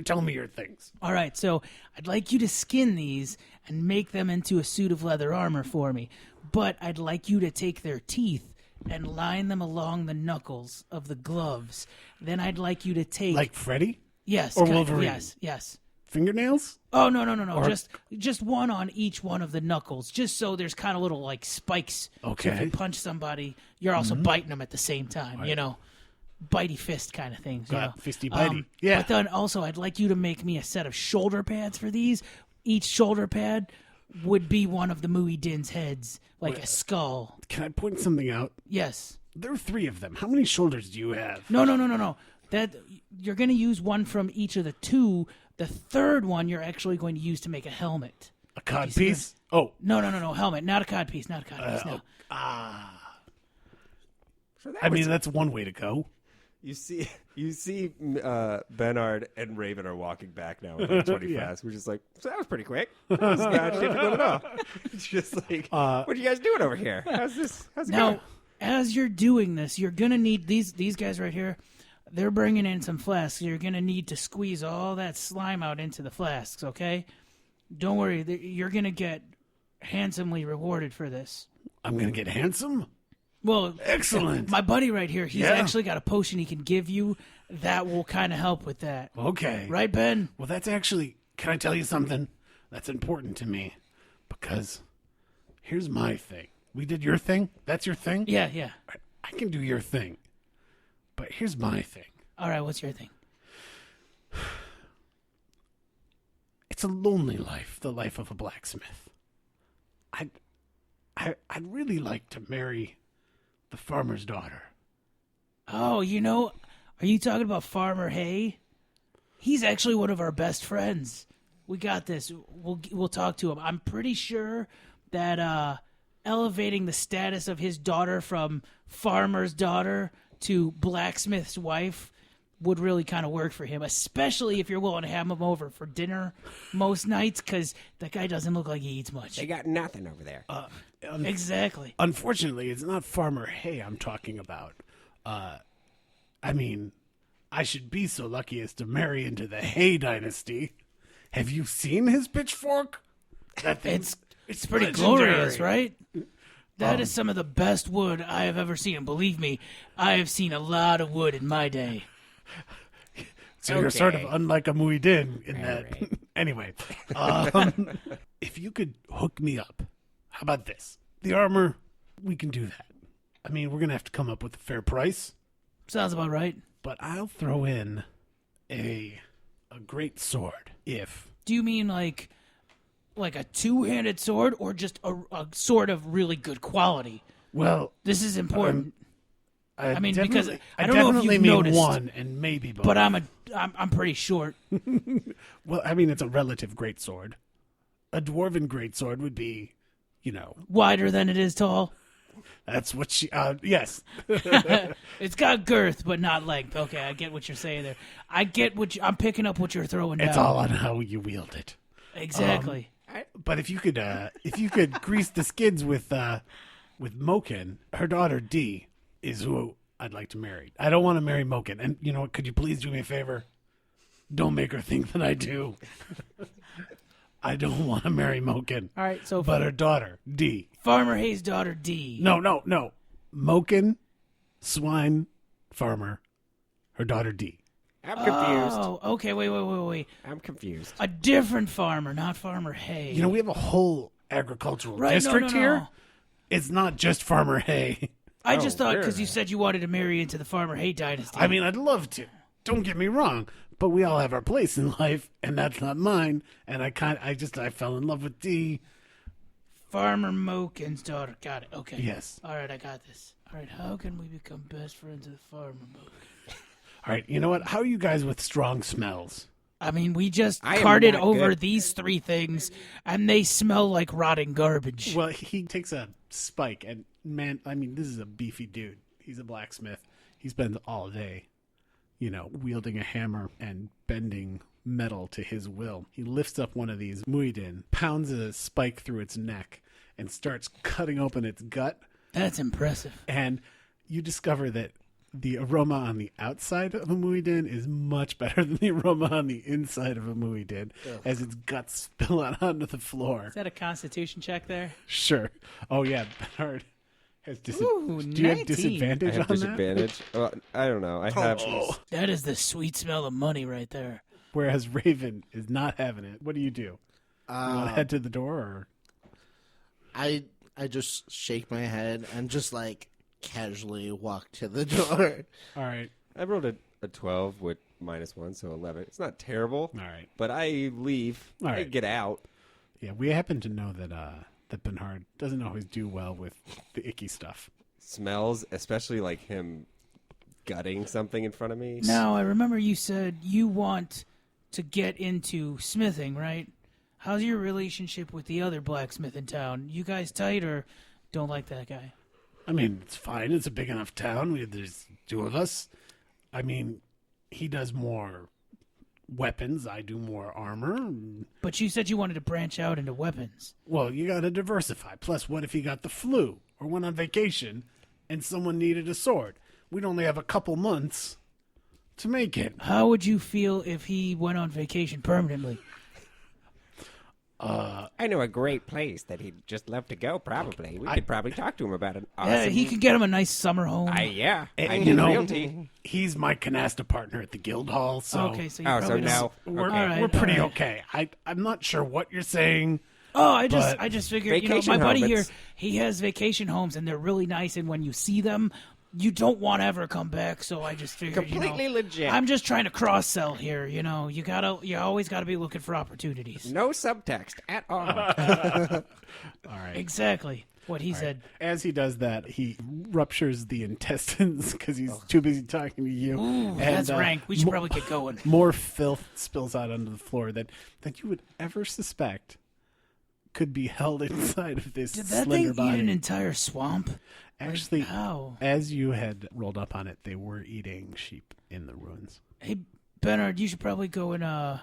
Tell me your things. All right, so I'd like you to skin these and make them into a suit of leather armor for me. But I'd like you to take their teeth and line them along the knuckles of the gloves. Then I'd like you to take... Like Freddy? Yes. Or Wolverine? Yes. Fingernails? Oh, no. Or... Just one on each one of the knuckles, just so there's kind of little, like, spikes. Okay. So if you punch somebody, you're also biting them at the same time, right. you know? Bitey fist kind of things. Fisty bitey. Yeah. But then also, I'd like you to make me a set of shoulder pads for these. Each shoulder pad would be one of the Mwydyn's heads, like a skull. Can I point something out? Yes. There are 3 of them. How many shoulders do you have? No. That you're going to use one from each of the 2. The third one you're actually going to use to make a helmet. A cod piece? Oh. No. Helmet. Not a cod piece. No. So that's one way to go. You see, Bernard and Raven are walking back now with like 20 fast. We're just like, so that was pretty quick. That was not difficult at all. It's just like, what are you guys doing over here? How's it going? As you're doing this, you're going to need these guys right here. They're bringing in some flasks. You're going to need to squeeze all that slime out into the flasks, okay? Don't worry. You're going to get handsomely rewarded for this. I'm going to get handsome? Well, excellent. My buddy right here, he's actually got a potion he can give you that will kind of help with that. Okay. Right, Ben? Well, that's actually, can I tell you something? That's important to me because here's my thing. We did your thing? That's your thing? Yeah. I can do your thing. But here's my thing. All right, what's your thing? It's a lonely life, the life of a blacksmith. I'd really like to marry the farmer's daughter. Oh, are you talking about Farmer Hay? He's actually one of our best friends. We got this. We'll talk to him. I'm pretty sure that elevating the status of his daughter from farmer's daughter to blacksmith's wife would really kind of work for him, especially if you're willing to have him over for dinner most nights, because that guy doesn't look like he eats much. They got nothing over there. Exactly. Unfortunately, it's not Farmer Hay I'm talking about. I mean, I should be so lucky as to marry into the Hay dynasty. Have you seen his pitchfork? That thing's It's pretty legendary. glorious, right? That is some of the best wood I have ever seen. And believe me, I have seen a lot of wood in my day. So you're sort of Okay. unlike a Mwydyn in All that. right. Anyway, if you could hook me up, how about this? The armor, we can do that. I mean, we're going to have to come up with a fair price, Sounds about right. but I'll throw in a great sword if... Do you mean like a two-handed sword, or just a sword of really good quality? Well, This is important. I mean, definitely- because I don't know if definitely you've mean noticed, one and maybe both. but I'm pretty short. Well, I mean, it's a relative great sword. A dwarven great sword would be, Wider than it is tall. that's what she. Yes, It's got girth, but not length. Okay, I get what you're saying there. I get I'm picking up what you're throwing down. it's all on how you wield it. Exactly. But if you could grease the skids with Moken, her daughter Dee is who I'd like to marry. I don't want to marry Moken, and you know what? Could you please do me a favor? Don't make her think that I do. I don't want to marry Moken. All right, so But her daughter Dee. Farmer Hay's daughter Dee. No. Moken, swine, farmer, her daughter Dee. I'm confused. Oh, okay. Wait. I'm confused. A different farmer, not Farmer Hay. You know, we have a whole agricultural Right, district no. here. It's not just Farmer Hay. I just thought because really? you said you wanted to marry into the Farmer Hay dynasty. I mean, I'd love to. Don't get me wrong, but we all have our place in life, and that's not mine. And I fell in love with Dee. Farmer Moken's daughter. Got it. Okay. Yes. All right, I got this. All right, how can we become best friends with Farmer Moken? All right, you know what? How are you guys with strong smells? I mean, we just I am carted not over good. these three things, and they smell like rotting garbage. Well, he takes a spike, and man, I mean, this is a beefy dude. He's a blacksmith. He spends all day, wielding a hammer and bending metal to his will. He lifts up one of these Mwydyn, pounds a spike through its neck, and starts cutting open its gut. That's impressive. And you discover that the aroma on the outside of a Mwydyn is much better than the aroma on the inside of a Mwydyn, as its guts spill out onto the floor. Is that a Constitution check there? Sure. Oh yeah, Bernard has Ooh, Do you have 19. disadvantage I have on disadvantage. Well, I don't know. I have. that? That is the sweet smell of money right there. Whereas Raven is not having it. What do? You want to head to the door, or I just shake my head and just casually walk to the door. all right, I rolled a 12 with -1, so 11. It's not terrible, all right. but I leave. All I right. get out. Yeah, we happen to know that Bernard doesn't always do well with the icky stuff. Smells, especially like him gutting something in front of me. Now, I remember you said you want to get into smithing, right? How's your relationship with the other blacksmith in town? You guys tight or don't like that guy? I mean, it's fine. It's a big enough town. There's two of us. I mean, he does more weapons. I do more armor. But you said you wanted to branch out into weapons. Well, you got to diversify. Plus, what if he got the flu or went on vacation and someone needed a sword? We'd only have a couple months to make it. How would you feel if he went on vacation permanently? I know a great place that he'd just love to go, probably. We could probably talk to him about it. Awesome. Yeah, he could get him a nice summer home. Yeah. And, I you do know, realty. he's my canasta partner at the guild hall, so okay, so you Oh, probably so don't- now we're, okay. All right, we're pretty all right. okay. I'm not sure what you're saying. Oh, I But- just figured, Vacation my buddy home, here, it's- he has vacation homes and they're really nice, and when you see them, you don't want to ever come back, so I just figured, Completely legit. I'm just trying to cross sell here. You always gotta be looking for opportunities. No subtext at all. All right. Exactly what he said. As he does that, he ruptures the intestines because he's too busy talking to you. Ooh, that's rank. We should probably get going. More filth spills out onto the floor that you would ever suspect could be held inside of this Did that slender thing body. eat an entire swamp? Actually, How? as you had rolled up on it, they were eating sheep in the ruins. Hey, Bernard, you should probably go and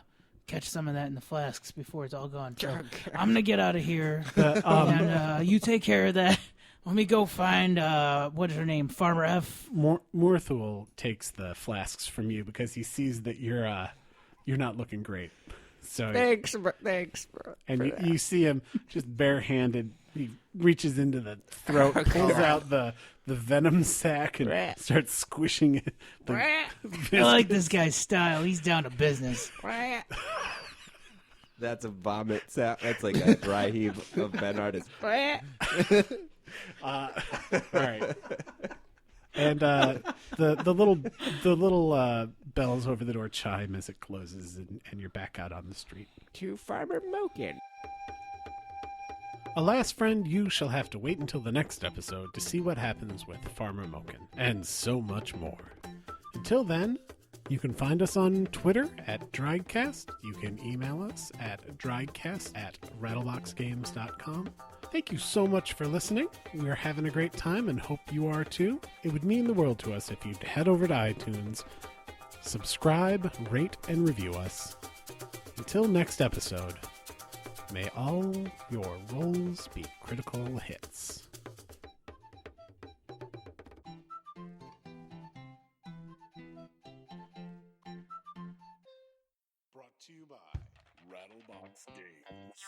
catch some of that in the flasks before it's all gone. So, I'm gonna get out of here, and you take care of that. Let me go find what is her name, Farmer F. Morthwyl takes the flasks from you because he sees that you're not looking great. So Thanks. and you see him just barehanded. He reaches into the throat, pulls out the venom sac, and starts squishing it. I like this guy's style. He's down to business. That's a vomit sound. That's like a dry heave of Bernard. All right. And the little bells over the door chime as it closes, and you're back out on the street. To Farmer Moken. Alas, friend, you shall have to wait until the next episode to see what happens with Farmer Moken, and so much more. Until then, you can find us on Twitter at Drydcast. You can email us at drydcast@rattleboxgames.com. Thank you so much for listening. We're having a great time and hope you are too. It would mean the world to us if you'd head over to iTunes, subscribe, rate, and review us. Until next episode, may all your rolls be critical hits. Brought to you by Rattlebox Games.